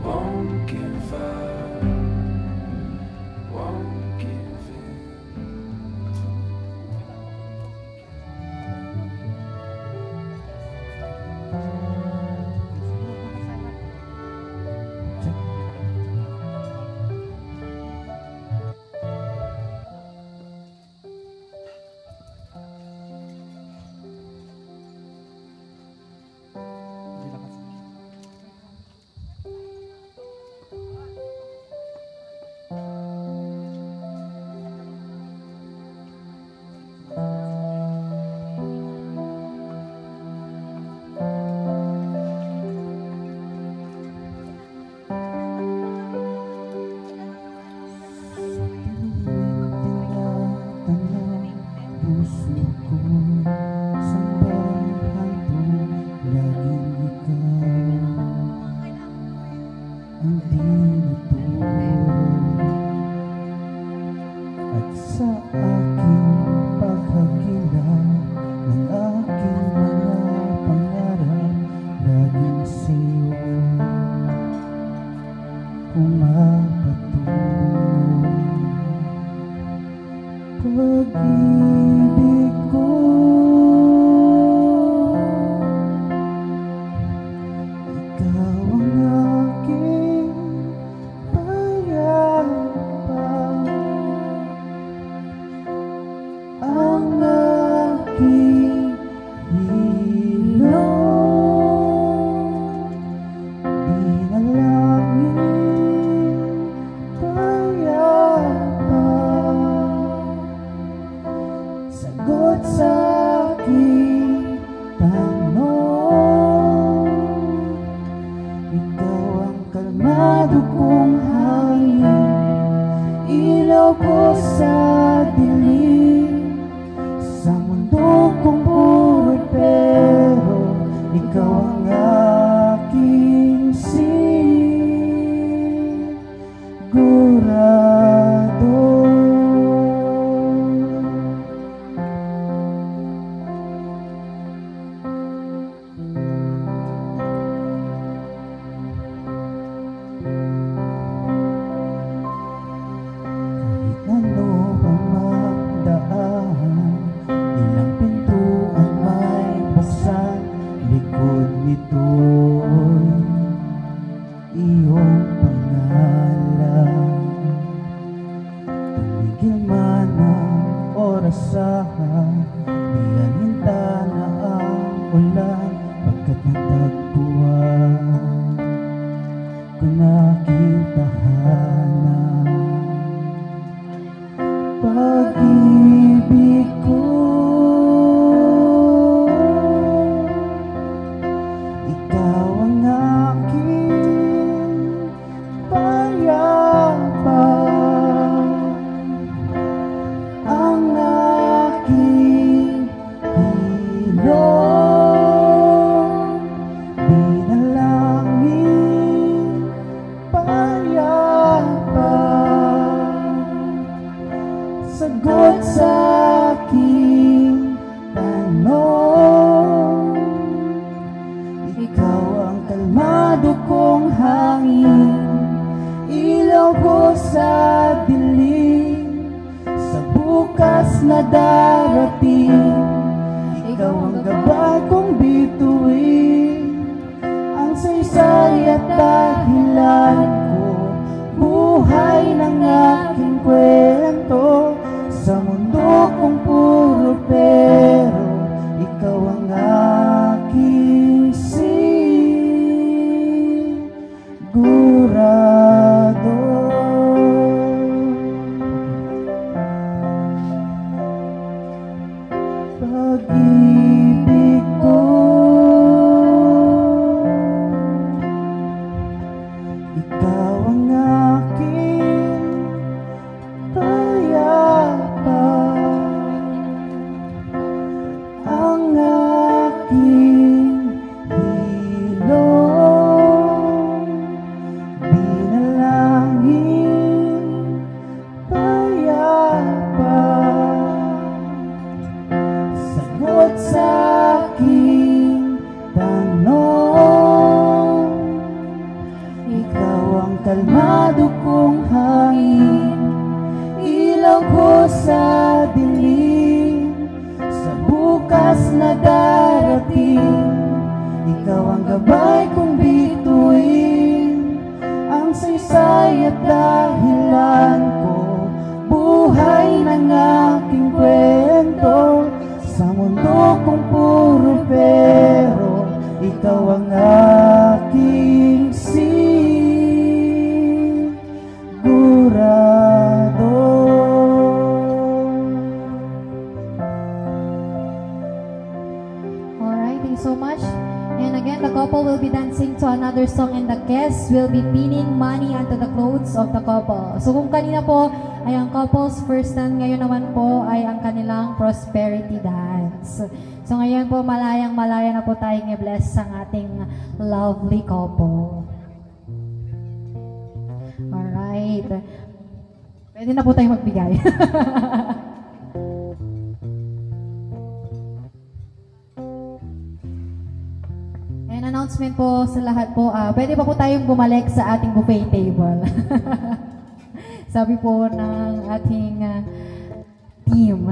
A: Won't give up, won't give in.
J: Pag-ibig ko sagot sa aking tanong. Ikaw ang kalmado kong hangin, ilaw ko sa dilim, sa bukas na darating. Ikaw ang gabay kong bituin, ang saysay at dahilan ko, buhay ng aking kwento. Sa mundo kong puro pero, ikaw ang aking sigurado. Pag-ibig ko, ikaw ang aking payapa, ang aking hilong, binalangin, payapa, sagot sa aking tanong. Ikaw ang kalmado kong hangin, ilaw ko sa dilim, sa bukas na darating. Ikaw ang gabay kong bituin, ang saysay at dahilan ko, buhay ng aking kwento. Sa mundo kong puro pero, ikaw ang aking sigurado.
I: Alright, thank you so much. And again, the couple will be dancing to another song and the guests will be pinning money onto the clothes of the couple. So kung kanina po ay ang couple's first dance, ngayon naman po ay ang kanilang prosperity dance. So ngayon po malayang-malaya na po tayong i-bless ang ating lovely couple. Alright. Pwede na po tayong magbigay. And announcement po sa lahat po, pwede pa po tayong bumalik sa ating buffet table. Sabi po ng ating team.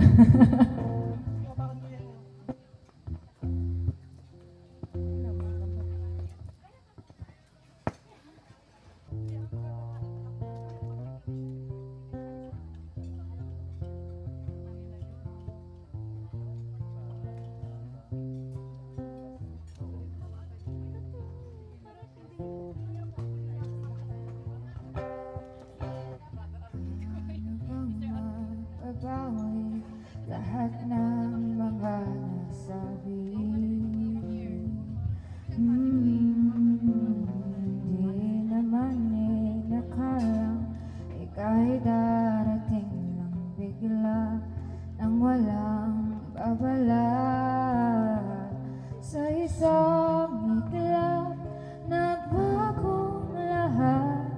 J: Babawi lahat ng mga nasabi. Hindi naman nakalang ika'y darating lang bigla nang walang babala. Sa isang iglap nagbago lahat,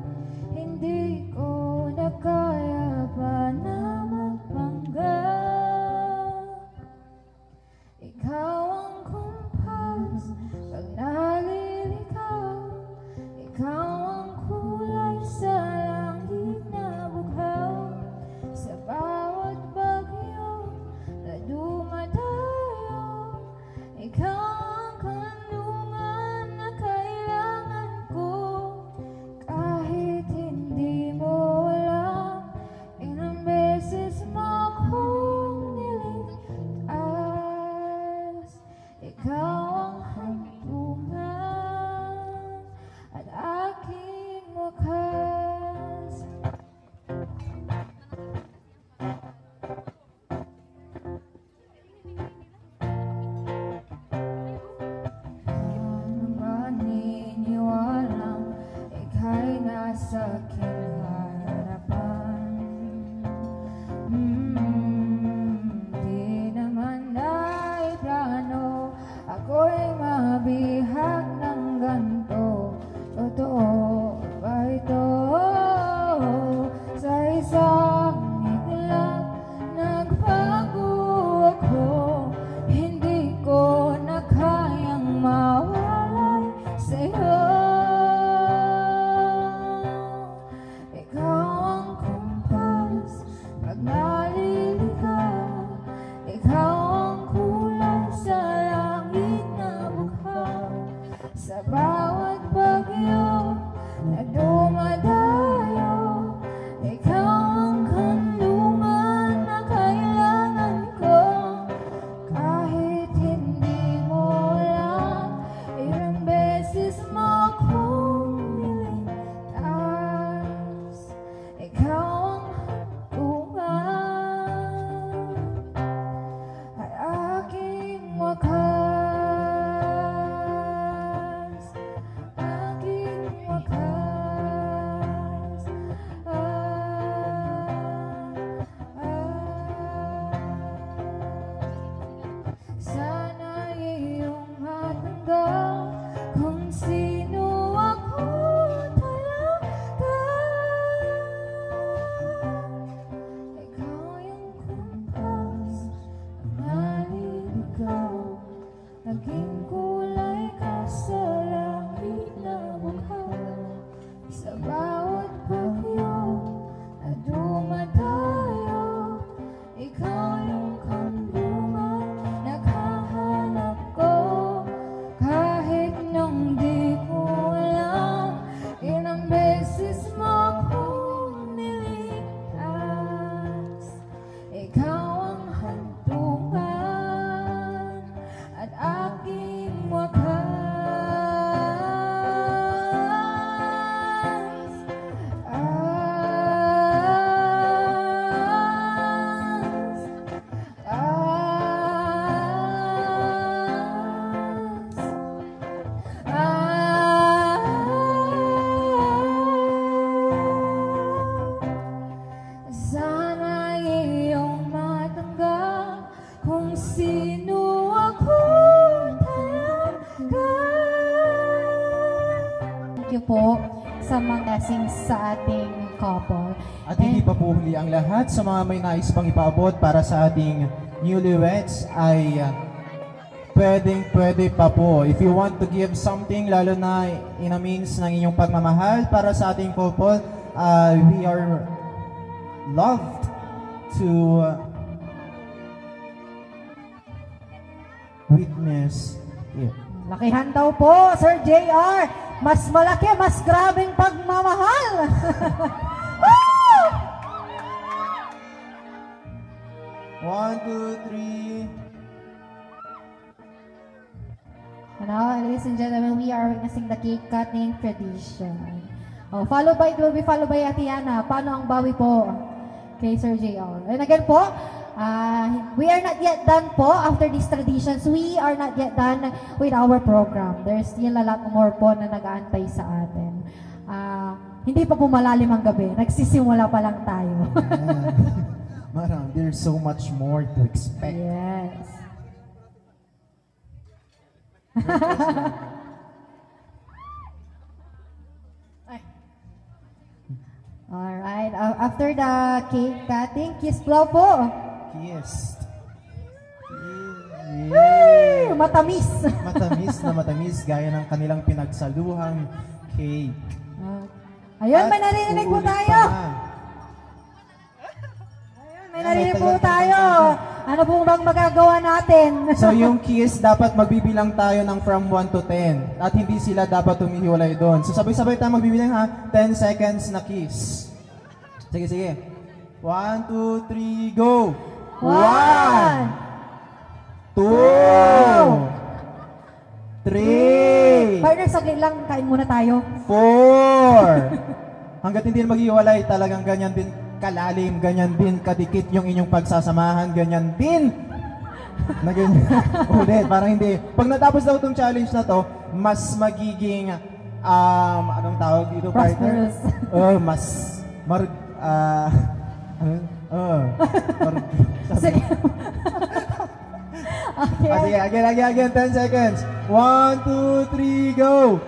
J: hindi ko na kaya pa na magpanggap. Ikaw ang maliligaw. Ikaw ang kulay sa langit na bughaw. Sa bawat bagyo na dumadayo, ikaw ang kanlungan na kailangan ko. Kahit hindi mo alam, ilang beses mo akong niligtas. Ikaw ang hantungan at aking wakas. Aking wakas. Sana iyong matanggap kung sino ako talaga. Ikaw yung kumpas na maliligaw. Naging kulay ka sa langit na bughaw. Sa bawat bagyo na dumadayo, ikaw yung kanlungan na kahanap ko. Kahit nung di ko alam, ilang beses mo akong niligtas. Ikaw ang hantungan at aking wakas. Sana iyong matanggap kung sino ako talaga.
I: Thank you po sa mga blessings sa ating couple.
F: At hindi pa po huli ang lahat. Sa mga may nais pang ipaabot para sa ating newlyweds ay pwede pa po. If you want to give something, lalo na in a means ng inyong pagmamahal para sa ating couple, we are loved to witness it.
I: Lakihan daw po, Sir JR. Mas malaki, mas grabing pagmamahal. Woo!
F: 1, 2, 3.
I: Now, ladies and gentlemen, we are witnessing the cake cutting tradition. Oh, it will be followed by Atiana. Paano ang bawi po kay Sir JR? And again po, we are not yet done po after these traditions. We are not yet done with our program. There's still a lot more po na nag-aantay sa atin. Hindi pa po malalim ang gabi. Nagsisimula pa lang tayo.
F: Marang, there's so much more to expect.
I: Yes. Alright, after the cake cutting, kiss blow po.
F: Kiss.
I: Ay, matamis.
F: matamis gaya ng kanilang pinagsaluhang cake.
I: Ayun, may narinig po tayo. May narinig po tayo. Ano pong bang magagawa natin?
F: So yung kiss, dapat magbibilang tayo ng from 1 to 10. At hindi sila dapat humihiwalay doon. So sabay-sabay tayo magbibilang ha. 10 seconds na kiss. Sige. 1, 2, 3, go! 1, 2, 3,
I: Partner, saglit lang. Kain muna tayo.
F: 4. Hanggat hindi na maghiwalay, talagang ganyan din kalalim, ganyan din kadikit yung inyong pagsasamahan, ganyan din na ganyan. Ulit, parang hindi. Pag natapos daw itong challenge na to, mas magiging anong tawag dito, partner?
I: Sige. Okay.
F: Again, 10 seconds. 1, 2, 3, go!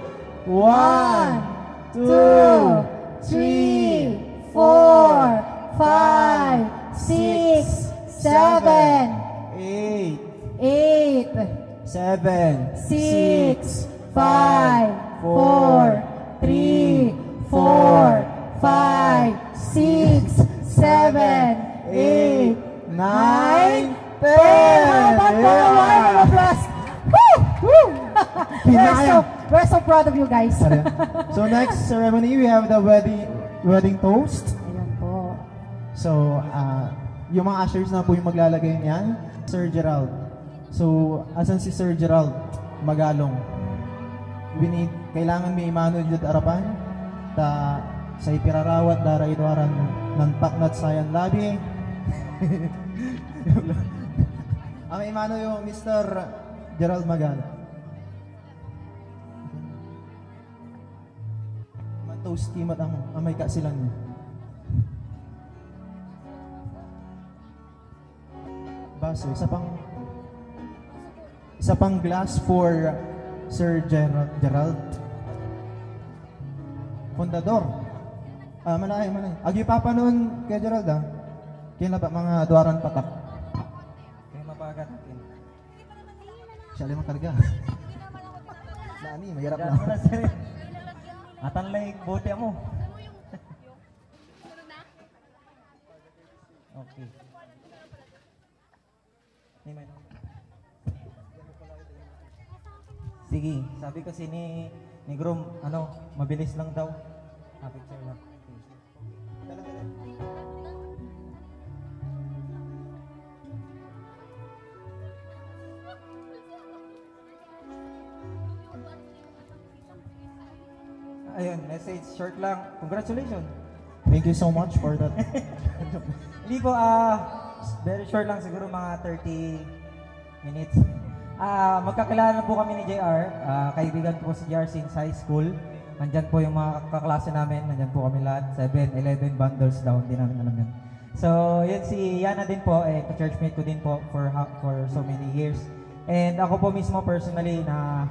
F: 1, 2, 3, 4, 5, 6, 7, 8, 7, 6, 5, 4, 3, 4, 5, 6, 7, 8, 9, 10.
I: How about for a round of applause? Woo! Woo! We're so proud of you guys.
F: So next ceremony, we have the wedding toast.
I: Ayan po.
F: So, yung mga ushers na po yung maglalagay niyan, Sir Gerald. So, asan si Sir Gerald? Magalong. Kailangan may imano dito arapan. Sa ipirarawat daray duaran ng paknat sayan labi. Ang imano yung Mr. Gerald Magalo. Toast kimat ang may kasilan niya. Baso, isa pang glass for Sir Gerald. Fundador. Manay. Agi papa noon kay Gerald Kailan ba mga duaran patak?
K: Kaya mapagat natin.
F: Siya limang karga. Nani, mahirap na.
K: Atan lang bote mo. Okay. Sige, sabi kasi ni Grom, mabilis lang daw. Picture lang. Ayun, message short lang. Congratulations.
F: Thank you so much for that.
K: Hindi po, very short lang, siguro mga 30 minutes. Magkakilala na po kami ni JR. Kaibigan po si JR since high school. Nandyan po yung mga kaklase namin. Nandyan po kami lahat. 7, 11 bundles daw. Hindi namin alam yun. So, yun si Yana din po. Ka-churchmate ko din po for so many years. And ako po mismo personally na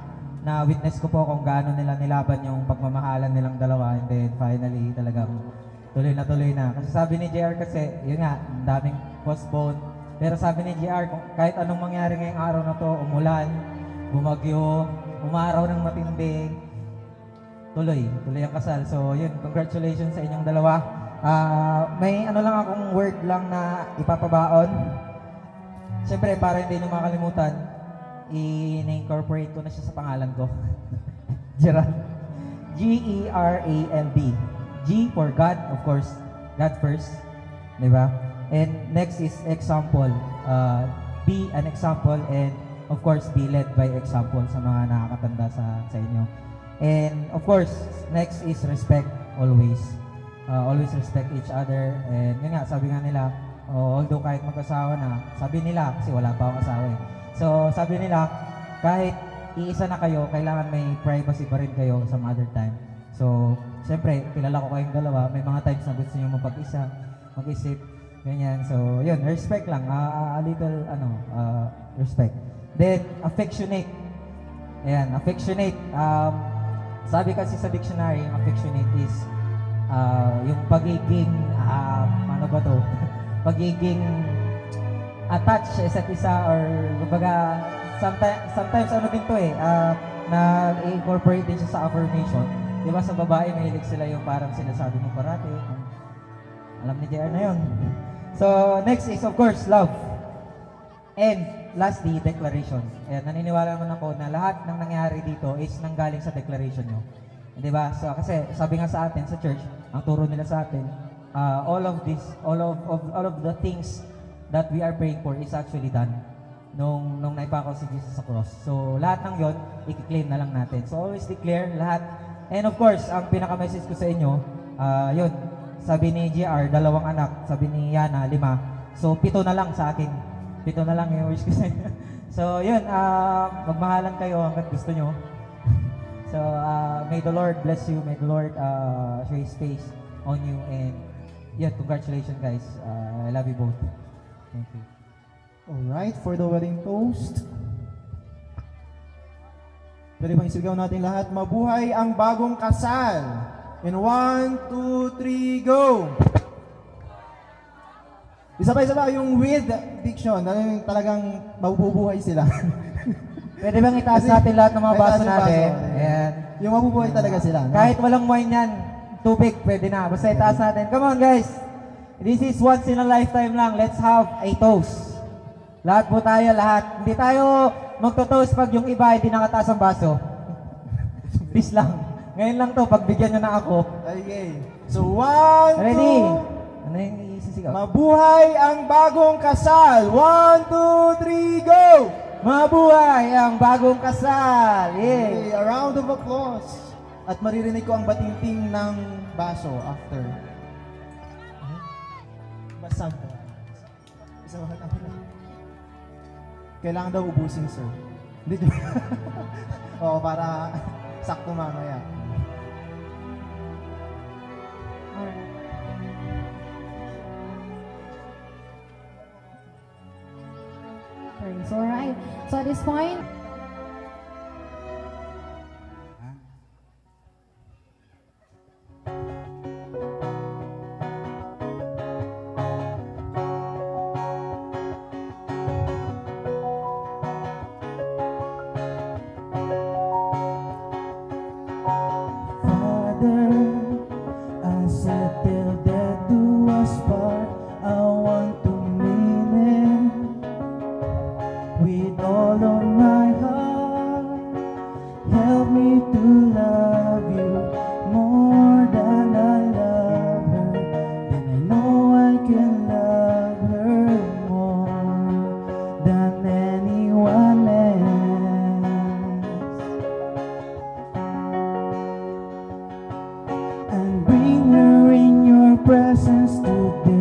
K: witness ko po kung gaano nila nilaban yung pagmamahalan nilang dalawa. And then finally talagang tuloy na. Kasi sabi ni JR kasi, yun nga, ang daming postpone. Pero sabi ni JR, kung kahit anong mangyari ngayong araw na to, umulan, bumagyo, umaraw ng matindi, tuloy ang kasal. So yun, congratulations sa inyong dalawa. May lang akong word lang na ipapabaon. Siyempre, para hindi nyo makalimutan, i-incorporate ko na siya sa pangalan ko. Gerald. G-E-R-A-L-D. G for God, of course. God first. Diba? And next is example. Be an example and of course, be led by example sa mga nakakatanda sa inyo. And of course, next is respect always. Always respect each other. And yun nga, sabi nga nila, although kahit mag-asawa na, sabi nila, kasi wala pa akong asawa eh. So, sabi nila, kahit iisa na kayo, kailangan may privacy pa rin kayo some other time. So, siyempre, kilala ko kayong dalawa, may mga times na gusto nyo mapag-isa, mag-isip, ganyan. So, yun, respect lang, a little, respect. Then, affectionate. Ayan, affectionate. Sabi kasi sa dictionary, yung affectionate is yung pagiging, pagiging attached sa isa't isa or kumbaga, sometimes din to na-incorporate din siya sa affirmation. Diba sa babae, mahilig sila yung parang sinasabi mo parati. Alam ni JR na yun. So, next is of course, love. And lastly, declaration. Ayan, naniniwala naman ako na lahat ng nangyari dito is nanggaling sa declaration nyo. Diba? So, kasi sabi nga sa atin, sa church, ang turo nila sa atin, all of the things that we are praying for is actually done nung naipakaw si Jesus sa cross. So, lahat ng yon i-claim na lang natin. So, always declare lahat. And of course, ang pinaka-message ko sa inyo, yun, sabi ni JR, 2 anak, sabi ni Yana, 5. So, 7 na lang sa akin. 7 na lang yung wish ko sa inyo. So, yun, magmahalan kayo hanggat gusto nyo. So, may the Lord bless you. May the Lord show His face on you. And, yeah, congratulations, guys. I love you both. Thank you.
F: Alright, for the wedding toast. Pwede bang isigaw natin lahat? Mabuhay ang bagong kasal. In 1, 2, 3, go! Isa pa yung with diction. Talagang mabubuhay sila.
K: Pwede bang itaas natin lahat ng mga baso natin?
F: Ayan. Yung mabubuhay talaga sila.
K: Kahit walang wine yan, tubig, pwede na. Basta itaas natin. Come on, guys! This is once in a lifetime lang. Let's have a toast. Lahat po tayo, lahat. Hindi tayo magto-toast pag yung iba hindi nakataas ang baso. Please lang. Ngayon lang to, pagbigyan nyo na ako.
L: Okay. So, 1,
K: Ready?
L: 2,
K: Ano yung isisigaw?
L: mabuhay ang bagong kasal. 1, 2, 3, go!
K: Mabuhay ang bagong kasal!
L: Okay,
K: Yeah.
L: a round of applause. At maririnig ko ang batingting ng baso after. Basag. Kailangan daw ubusin, sir. Hindi. Oo, para sakto mamaya.
I: Praise. Alright. So at this point,
L: Father, I said till death do us part. I want to mean it with all of my heart. Help me to love you more than I love her. Then I know I can love her more than anyone else. And bring her in your presence today.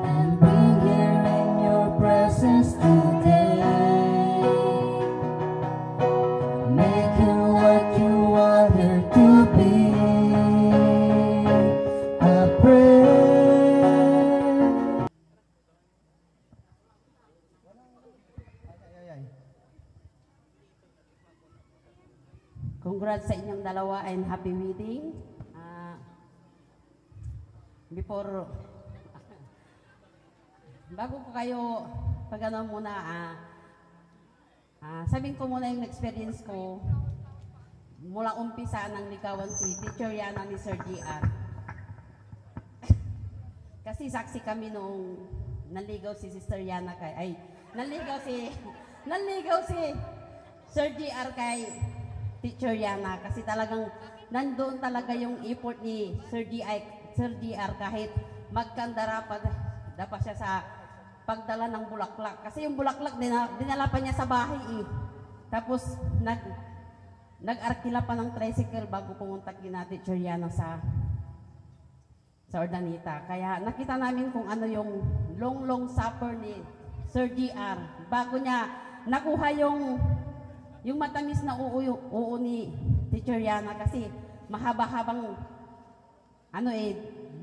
L: And bring her in your presence today. Make her what you want her to be. I pray.
M: Congrats sa inyong dalawa and happy wedding. Before, bago ko kayo pag-ano muna, sabihin ko muna yung experience ko mula umpisa nang ligawan si Teacher Yana ni Sir GR. Kasi saksi kami nung naligaw si Sister Yana naligaw si Sir GR kay Teacher Yana kasi talagang nandoon talaga yung effort ni Sir GR kahit magkandara pa siya sa pagdala ng bulaklak. Kasi yung bulaklak dinala pa niya sa bahay eh. Tapos nag-arkila pa ng tricycle bago pumunta kina Teacher Yana sa Ordanita. Kaya nakita namin kung ano yung long supper ni Sir GR. Bago niya nakuha yung matamis na uo ni Teacher Yana kasi mahaba-habang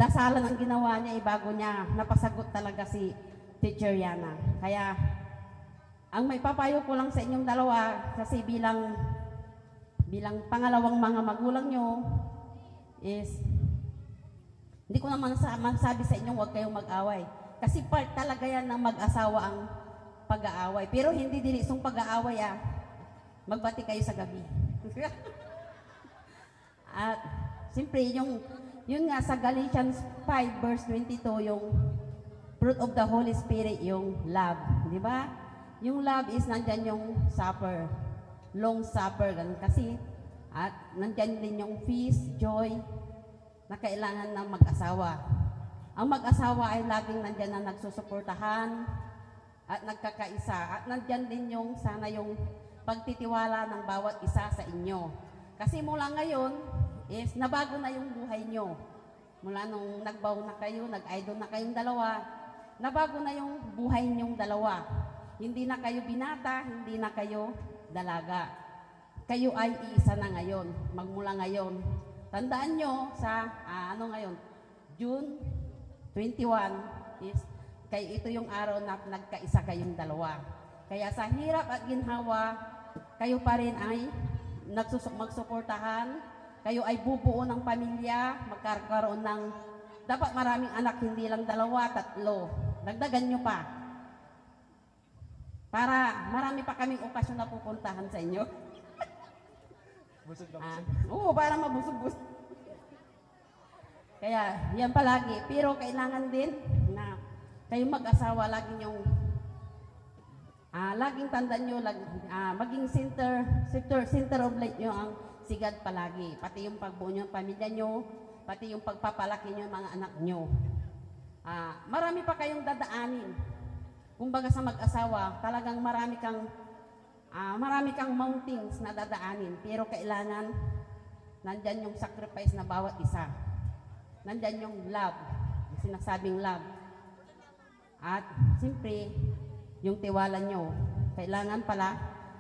M: dasalan ang ginawa niya bago niya napasagot talaga si Teacher Yana. Kaya ang may papayo ko lang sa inyong dalawa kasi bilang pangalawang mga magulang nyo is hindi ko naman masabi sa inyong huwag kayong mag-away. Kasi part talaga yan ng mag-asawa ang pag-aaway. Pero hindi dinisong pag-aaway magbati kayo sa gabi. At siyempre yun nga sa Galatians 5 verse 22 yung fruit of the Holy Spirit yung love, di ba? Yung love is nandyan yung supper, long supper, ganun kasi. At nandyan din yung peace, joy, na kailangan ng mag-asawa. Ang mag-asawa ay laging nandyan na nagsusuportahan at nagkakaisa. At nandyan din yung sana yung pagtitiwala ng bawat isa sa inyo. Kasi mula ngayon is nabago na yung buhay nyo. Mula nung nagbaw na kayo, nag-idol na kayong dalawa, nabago na yung buhay nyong dalawa. Hindi na kayo binata, hindi na kayo dalaga. Kayo ay iisa na ngayon, magmula ngayon. tandaan nyo sa, ano ngayon, June 21 is, ito yung araw na nagkaisa kayong dalawa. Kaya sa hirap at ginhawa, kayo pa rin ay magsuportahan, kayo ay bubuo ng pamilya, magkakaroon ng, dapat maraming anak, hindi lang 2, 3. Dagdagan nyo pa. Para marami pa kaming okasyon na pupuntahan sa inyo. Oo, para mabusog-busog. Kaya, yan palagi. Pero kailangan din na kayong mag-asawa, laging tandaan nyo, maging center of light nyo ang sigad palagi. Pati yung pagbuo nyo ng pamilya nyo, pati yung pagpapalaki nyo ng mga anak nyo. Marami pa kayong dadaanin. Kumbaga sa mag-asawa, talagang marami kang mountains na dadaanin. Pero kailangan, nandyan yung sacrifice na bawat isa. Nandyan yung love, yung sinasabing love. At siyempre, yung tiwala nyo. Kailangan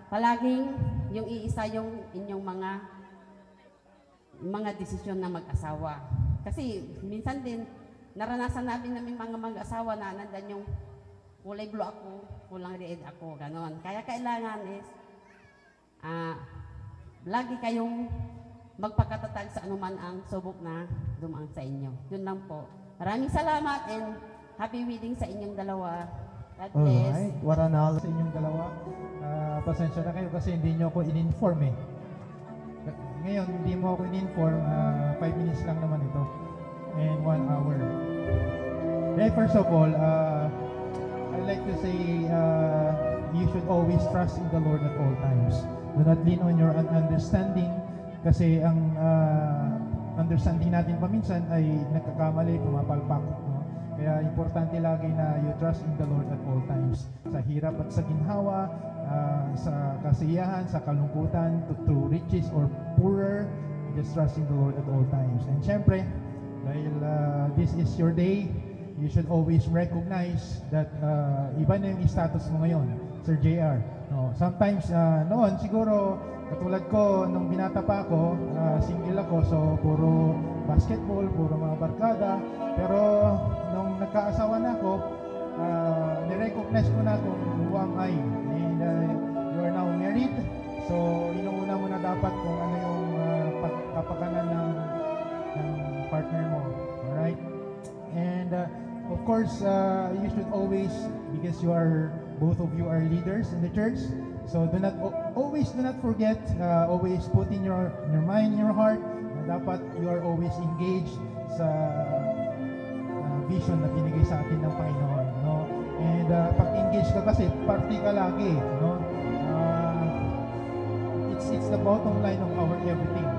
M: palaging yung iisa yung inyong mga desisyon na mag-asawa. Kasi minsan din, naranasan namin mga mag-asawa na nandyan yung kulay blue ako, kulang red ako, ganon. Kaya kailangan is, lagi kayong magpakatatag sa anuman ang subok na dumaan sa inyo. Yun lang po. Maraming salamat and happy wedding sa inyong dalawa. God bless.
H: Alright, waranal sa inyong dalawa. Pasensya na kayo kasi hindi nyo ako in-inform eh. Ngayon, hindi mo ako in-inform, 5 minutes lang naman ito. And 1 hour. Okay, first of all, I'd like to say, you should always trust in the Lord at all times. Do not lean on your understanding kasi ang understanding natin paminsan ay nagkakamali, pumapalpak. No? Kaya importante lagi na you trust in the Lord at all times. Sa hirap at sa ginhawa, sa kasiyahan, sa kalungkutan, to riches or poorer, just trust in the Lord at all times. And syempre, dahil this is your day, you should always recognize that iba na yung status mo ngayon, Sir JR. No, sometimes, noon siguro, katulad ko, nung binata pa ako, single ako, so puro basketball, puro mga barkada. Pero nung nagkaasawa na ako, nirecognize ko na kung who am I. And you are now married, so inuuna mo na dapat kung ano yung pagkapakanan ng partner mo. Alright? And of course, you should always, because both of you are leaders in the church, so do not forget, always put in your mind, your heart, na dapat you are always engaged sa vision na binigay sa atin ng Panginoon, no? And pag-engage ka kasi, party ka lagi, no? It's the bottom line of our everything,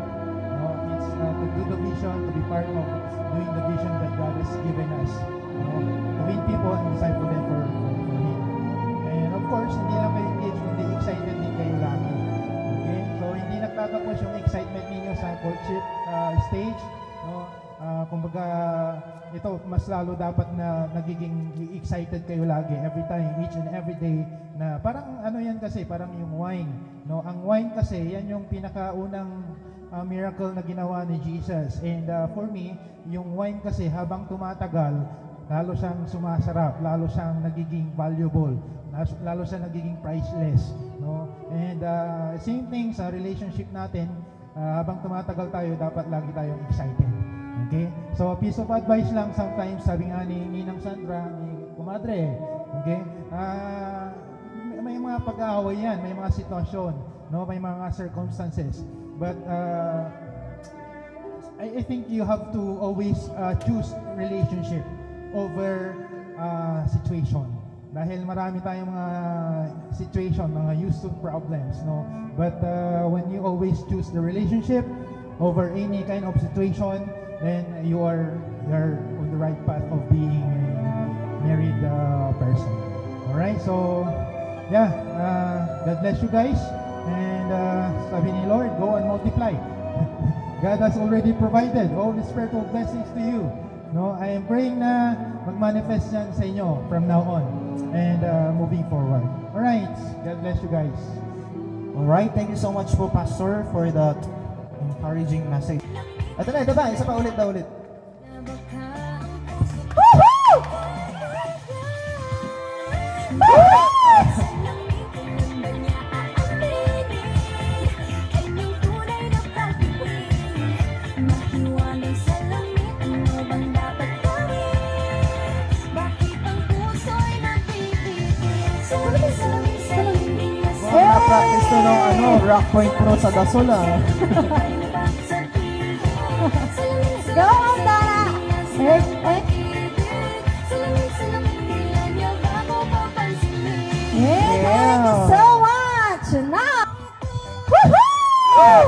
H: no? It's to do the vision, to be part of doing the vision that God has given us, no? To win people and disciple them for Him. And of course, hindi lang kayo engaged, kundi excited din kayo lagi. Okay? So, hindi nagtatapos yung excitement ninyo sa courtship stage, no? Kumbaga, ito, mas lalo dapat na nagiging excited kayo lagi, every time, each and every day, na parang ano yan kasi, parang yung wine, no? Ang wine kasi, yan yung pinakaunang miracle na ginawa ni Jesus. And for me, yung wine kasi, habang tumatagal, lalo siyang sumasarap, lalo siyang nagiging valuable, lalo siyang nagiging priceless, no? And same thing sa relationship natin, habang tumatagal tayo, dapat lagi tayong excited. Okay? So, a piece of advice lang sometimes, sabi nga ni Ninang Sandra, ni Kumadre, okay? May mga pag-aaway yan, may mga sitwasyon, no? May mga circumstances. But, I think you have to always choose relationship over situation. Dahil marami tayong mga situation, mga used to problems, no? But when you always choose the relationship over any kind of situation, then you are on the right path of being a married person. Alright, so yeah, God bless you guys. And sabi ni Lord, go and multiply. God has already provided all the spiritual blessings to you. No, I am praying na mag-manifest yan sa inyo from now on and moving forward. Alright, God bless you guys.
F: Alright, thank you so much po, Pastor, for that encouraging message. Ito na, ito ba? Isa pa ulit daw ulit.
I: Woohoo!
F: Na-practice to ng Rock Point Pro sa Dasol
I: Go on, Dara! Eh, eh. Hey, thank you so much! Now! Woohoo!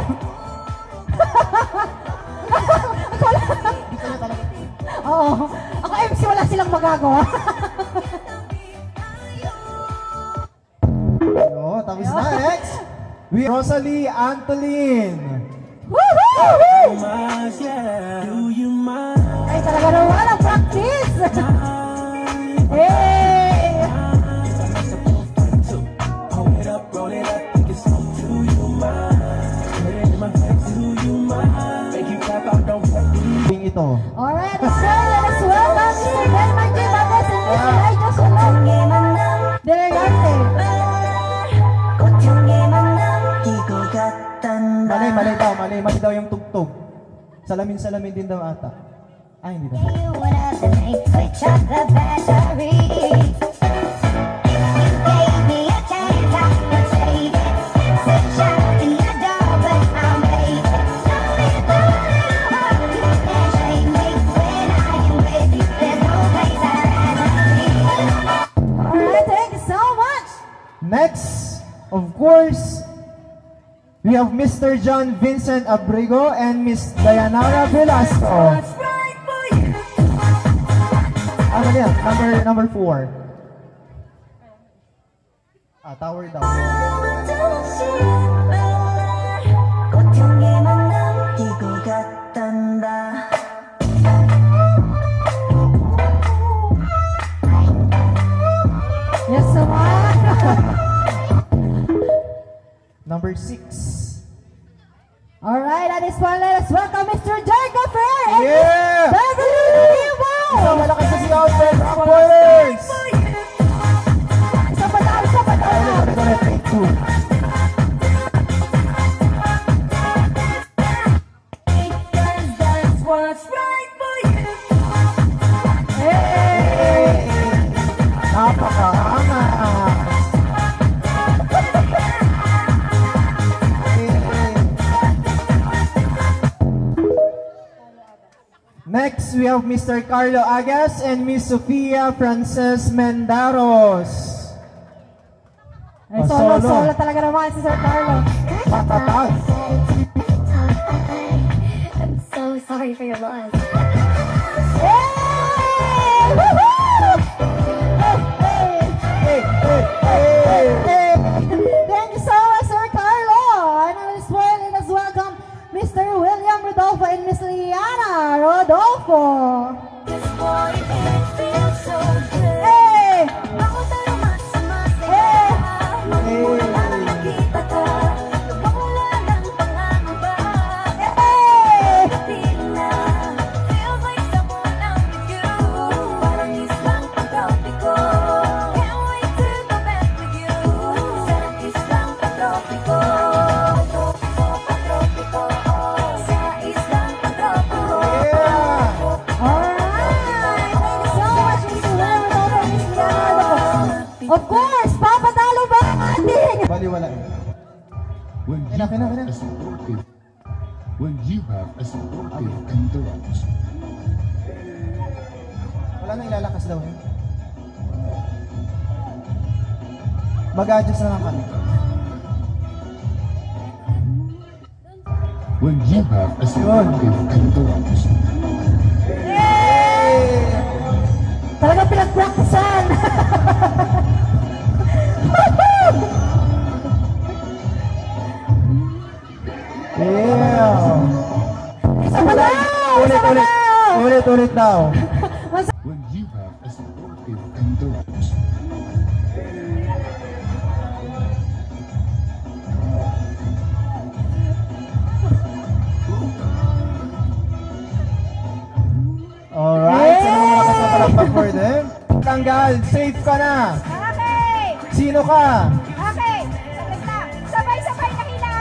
I: Oo. Ako MC, wala silang magagawa.
F: Oo, tapos na. Next! Rosalie Antolin.
I: Woohoo! Ay, talaga naman ang practice! Hey!
F: Ito.
I: Alright, so let us welcome Mr. Delmar J. Bagas and Mr. Elijah Solon. Delegante.
F: Mali daw yung tugtog. Salamin din daw ata. Ay, hindi daw.
I: Alright, thank you so much.
F: Next, of course, we have Mr. John Vincent Abrigo and Miss Dayanara Velasco. Ano yan? Number 4. Tower daw.
I: Yes, so much.
F: Number 6.
I: Alright, at this point, let us welcome Mr. Jericho Fair and
F: Yeah!
I: Miss Beverly Vivo.
F: Isang malakas na si Alfred Rockers!
I: Isa pa daw.
F: Take 2.
I: Hey!
F: Napaka-angas! Next, we have Mr. Carlo Agas and Miss Sofia Frances Mendaros.
I: Ay, solo talaga naman si Sir Carlo.
F: Patatag.
J: I'm so sorry for your loss.
I: Hey! Woohoo! Hey! Hey! Thank you so much, Sir Carlo. And at this point, let us welcome Mr. William Rodolfo and Miss Liana Rodolfo. Hey! Of course, papatalo ba ang ating?
F: Baliwala eh.
N: When you have a supportive entourage.
F: Wala nang ilalakas daw eh. Mag-adjust na lang kami.
N: When you have a supportive entourage.
I: Talaga pinag-practicean.
F: Yeah.
I: Isa pa daw!
F: Ulit daw.
N: When you have a supportive entourage.
F: pa for them. Tanggal, safe ka na.
I: Okay.
F: Sino ka?
I: Okay. Sabay lang. Sabay-sabay na hila.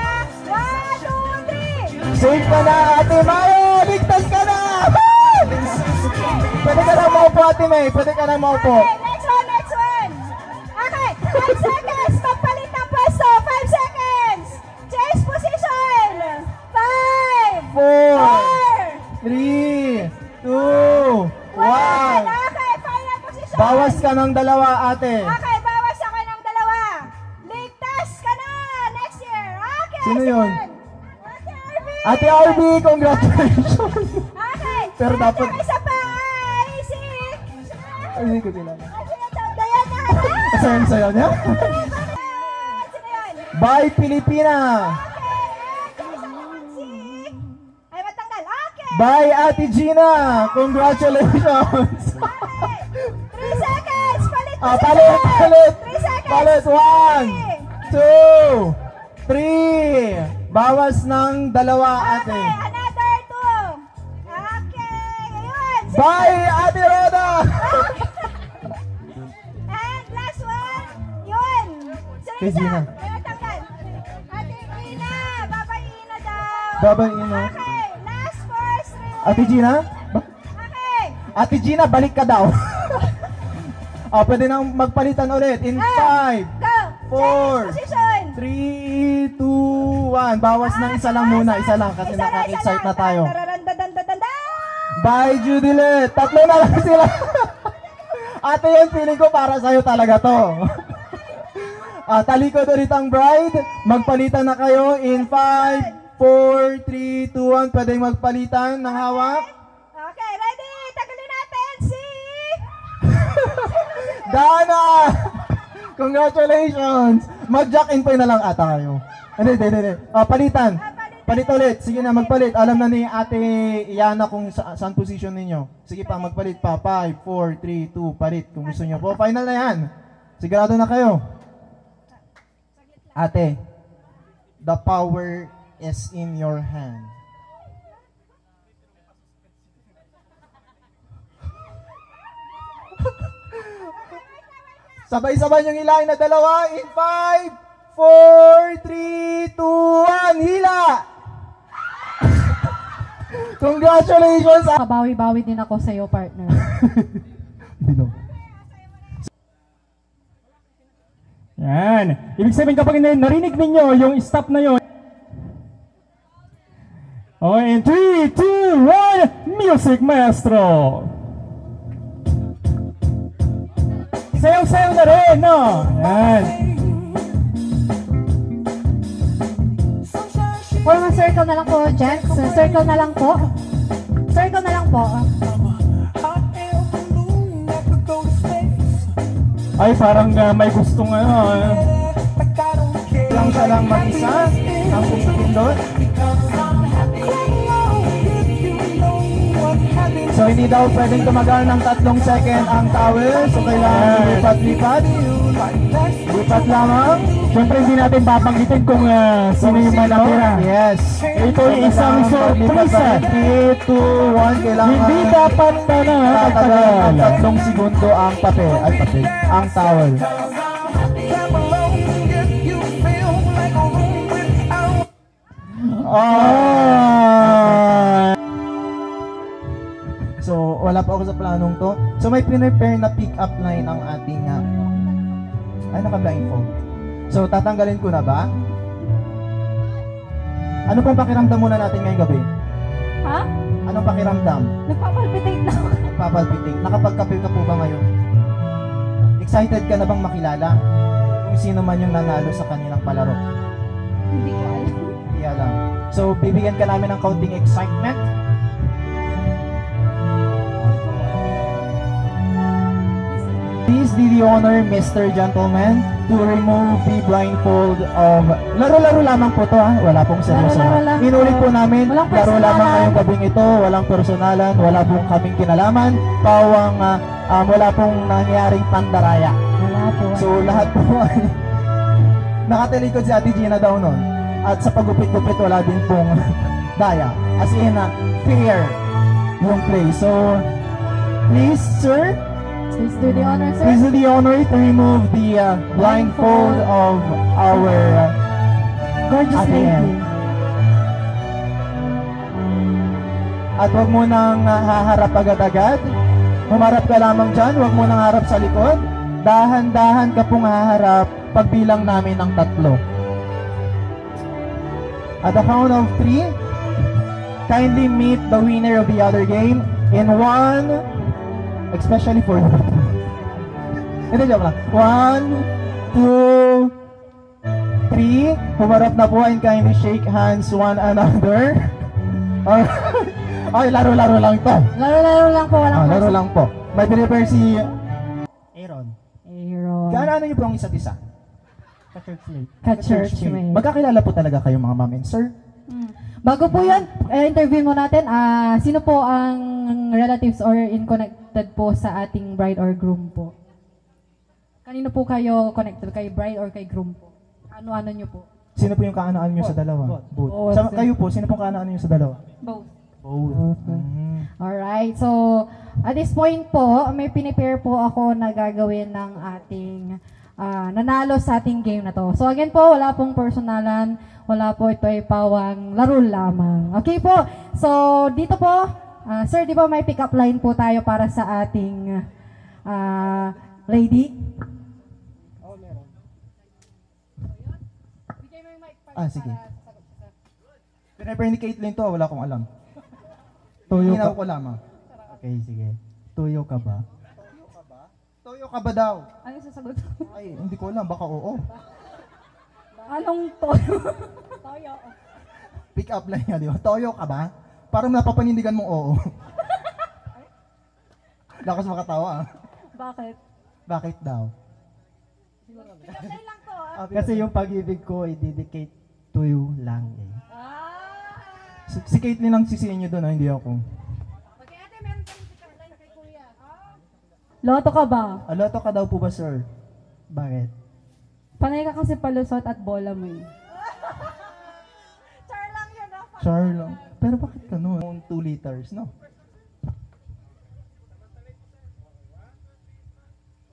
I: 1, 2, 3.
F: Safe ka na, Ate Mayo! Ligtas ka na! Pwede ka na maupo, Ate May. Pwede ka na maupo.
I: Okay, next one. Okay, 5 seconds. Magpalit ng pwesto. 5 seconds. Change position. 5,
F: 4, 3, 2, 1.
I: Okay, final position.
F: Bawas ka ng dalawa, ate.
I: Okay, bawas ako ng dalawa. Ligtas ka na next year. Okay,
F: Sino yun?
I: Ate RB.
F: Ate RB, congratulations!
I: Okay,
F: Pero dapat...
I: isa pa ay si...
F: Ay, hindi ko kilala.
I: Diana.
F: Sayo niya? Bye, Pilipina!
I: Ay, matanggal. Okay.
F: Bye, Ate Gina! Congratulations!
I: 3 seconds. Palit
F: Ah,
I: position.
F: palit!
I: 3 seconds.
F: Palit! 1, 2, 3! Bawas ng dalawa, ate.
I: Okay, another 2. Okay, ayun.
F: Bye, Ate Roda!
I: And last one. Yun.
F: Kay Gina.
I: Ay, matanggal. Ate Gina. Babayin na daw.
F: Babayin na.
I: Okay, last first three.
F: Ate Gina?
I: Okay.
F: Ate Gina, balik ka daw. Pwede nang magpalitan ulit. In 5,
I: Go.
F: 4,
I: Position.
F: 3, 2, 1. Bawas ng isa lang muna. Isa lang kasi naka-excite na tayo. Bye, Judilet. Tatlo na lang sila. Ate, yan feeling ko para sa'yo talaga to. Talikod ulit ang bride. Magpalitan na kayo in 5, 4, 3, 2, 1. Pwedeng magpalitan ng hawak.
I: Okay, ready? Tagalin natin si...
F: Dana! Congratulations! Mag-jack in point na lang ata kayo. Hindi. Palitan. Palit ulit. Sige na, magpalit. Alam na ni Ate Yana kung saan position ninyo. Sige pa, magpalit pa. 5, 4, 3, 2, palit. Kung gusto nyo po. Final na yan. Sigurado na kayo. Ate, the power is in your hand. Sabay-sabay yung hilahin na dalawa in 5, 4, 3, 2, 1, hila! Congratulations!
G: Kabawi-bawi din ako sa'yo, partner.
C: Yan. Ibig sabihin kapag narinig ninyo yung stop na yun. Okay, in 3, 2, 1, music maestro! Sayaw-sayaw na rin, no? Yan.
I: Formal circle na lang po, gents. Circle na lang po. Circle na lang po.
C: Ay, parang may gustong
F: lang siya lang mag-isa ang pipindot. So hindi daw pwedeng tumagal ng 3 second ang towel. So kailangan lipat-lipat. Lipat lamang.
C: Siyempre hindi natin babanggitin kung sino yung manatira.
F: Yes.
C: Ito yung isang sorpresa.
F: 3, 2, 1. Kailangan
C: Hindi dapat na
F: tatagal ng 3 segundo ang papel. Ay, papel. Ang towel. So, wala pa ako sa planong to. So, may prepare na pick-up line ang ating naka-blindfold. So, tatanggalin ko na ba? Ano pang pakiramdam muna natin ngayong gabi?
I: Ha?
F: Anong pakiramdam?
I: Nagpapalpitate na ako.
F: Nagpapalpitate. Nakapagkape ka po ba ngayon? Excited ka na bang makilala kung sino man yung nanalo sa kanilang palaro?
I: Hindi ko alam.
F: Hindi alam. So, bibigyan ka namin ng kaunting excitement. Please do the honor, Mr. Gentleman, to remove the blindfold of... Laro-laro lamang po to, ha? Wala pong seryoso.
I: Laro-laro lang.
F: Inulit po namin,
I: Walang
F: laro lamang
I: personalan.
F: ngayong gabing ito, walang personalan, wala pong kaming kinalaman, pawang wala pong nangyaring pandaraya.
I: Wala po.
F: So, lahat po ay... Nakatalikod si Ate Gina daw nun. At sa pagupit-gupit, wala din pong daya. As in, fair yung play. So,
L: Please, sir.
G: Please do the honor, sir.
L: Please do the honor to remove the blindfold of our
G: Gorgeous
L: Ate
G: lady.
L: Em. At huwag mo nang haharap agad-agad. Humarap ka lamang dyan, huwag mo nang harap sa likod. Dahan-dahan ka pong haharap pagbilang namin ng 3. At the count of 3, kindly meet the winner of the other game in 1, especially for you. Ito, joke lang. 1, 2, 3. Humarap na po and kindly shake hands one another. Ay, laro-laro lang to.
G: Laro-laro lang po, walang
L: Laro lang po. May prepare si
G: Aaron.
L: Kaano niyo po ang isa't isa?
C: Ka-churchmate.
G: Ka-churchmate.
L: Magkakilala po talaga kayo mga ma'am and sir?
G: Bago po yun, interview mo natin, sino po ang relatives or in connected po sa ating bride or groom po? Kanino po kayo connected? Kay bride or kay groom po? Ano-ano nyo po?
L: Sino po yung kaano-ano niyo sa dalawa? Both. Kayo po, sino pong kaano-ano niyo sa dalawa?
G: Both.
L: Both.
G: Alright, so at this point po, may pinipare po ako na gagawin ng ating nanalo sa ating game na to. So again po, wala pong personalan, wala po, ito ay pawang laro lamang. Okay po, so dito po, sir, di ba may pick-up line po tayo para sa ating lady?
L: Sige. Pinipare ni Caitlyn to, wala akong alam. Tuyo ka. Ko lamang. Okay, sige. Tuyo ka ba? Tuyo ka ba daw?
G: Ano sasagot?
L: Ay, hindi ko alam. Baka oo.
G: Anong toyo? Toyo.
L: Pick up line niya, di ba? Toyo ka ba? Parang napapanindigan mong oo. Lakas makatawa.
G: Bakit?
L: Bakit daw?
G: lang to,
L: Kasi yung pag-ibig ko ay dedicate to you lang eh. Si Caitlyn ang sisihin niyo doon, hindi ako.
G: Loto ka ba?
L: Loto ka daw po ba, sir? Bakit?
G: Panay ka kasi palusot at bola mo eh.
E: Char lang yun, ah.
L: Char lang. Pero bakit ganun? 2 liters, no?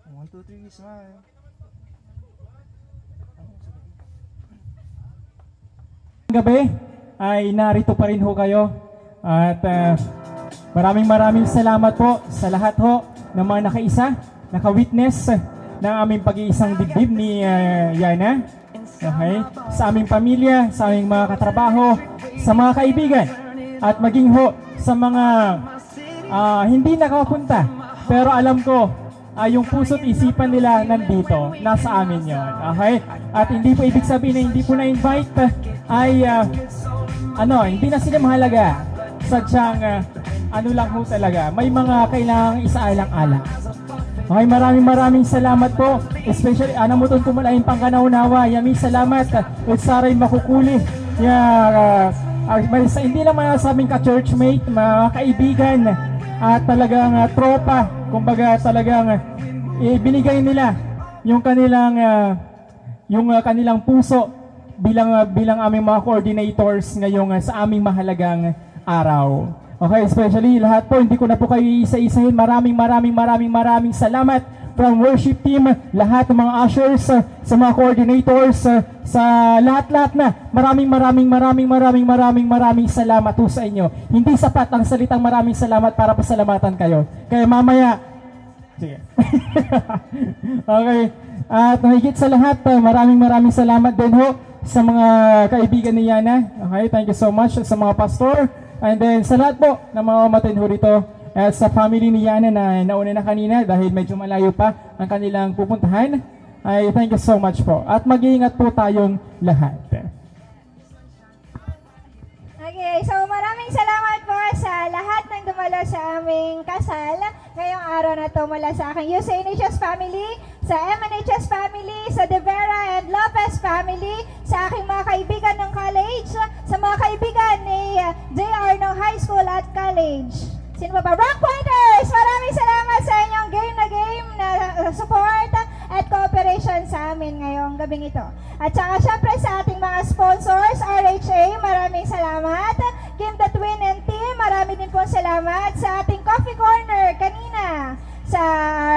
L: 1, 2, 3, smile.
C: Gabi ay narito pa rin ho kayo at maraming salamat po sa lahat ho ng mga nakaisa, naka-witness ng aming pag-iisang dibdib ni Yana. Okay? Sa aming pamilya, sa aming mga katrabaho, sa mga kaibigan at maging ho sa mga hindi nakapunta pero alam ko yung puso't isipan nila nandito, nasa amin yon. Okay? At hindi po ibig sabihin na hindi po na-invite ay hindi na sila mahalaga. Sadyang ano lang ho talaga, may mga kailangang isaalang-alang. Okay, maraming salamat po. Especially, namuton ko malaking pangkanaunawa. Yami salamat. At saray makukuli. Hindi lang mga sa aming ka-churchmate, mga kaibigan, at talagang tropa. Kumbaga talagang ibinigay nila yung kanilang puso bilang aming mga coordinators ngayong sa aming mahalagang araw. Okay, especially lahat po, hindi ko na po kayo isa-isahin. Maraming salamat from worship team, lahat ng mga ushers, sa mga coordinators, sa lahat-lahat na. Maraming salamat po sa inyo. Hindi sapat ang salitang maraming salamat para pasalamatan kayo. Kaya mamaya, sige. Okay, at higit sa lahat, maraming salamat din ho sa mga kaibigan ni Yana. Okay, thank you so much sa mga pastor. And then sa lahat po na mga umattend ho dito at sa family ni Yana na nauna na kanina dahil medyo malayo pa ang kanilang pupuntahan. Ay thank you so much po. At mag-iingat po tayong lahat.
E: Okay, so maraming salamat po sa lahat ng dumalo sa aming kasal ngayong araw na to mula sa aking USANHS family, sa MNHS family, sa De Vera and Lopez family, sa aking mga kaibigan ng college, sa mga kaibigan ni JR ng high school at college. Sino ba? Rock Pointers! Maraming salamat sa inyong game na support at cooperation sa amin ngayong gabing ito. At saka syempre sa ating mga sponsors, RHA, maraming salamat. Kim the Twin and Team, marami din po salamat. Sa ating Coffee Corner kanina,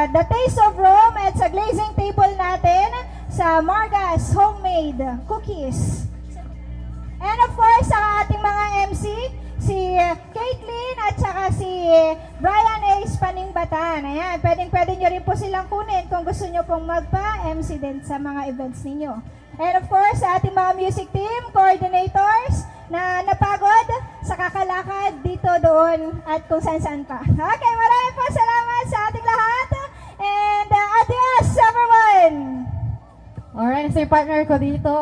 I: The Taste of Rome at sa glazing table natin sa Margas Homemade Cookies. And of course, sa ating mga MC, si Caitlin at saka si Brian Ace Paningbatan. Ayan, pwede nyo rin po silang kunin kung gusto nyo pong magpa-MC din sa mga events ninyo. And of course, sa ating mga music team, coordinators, na napagod sa kakalakad dito, doon, at kung saan-saan pa. Okay, maraming po salamat sa ating lahat. And adios, everyone!
G: Alright, sa partner ko dito.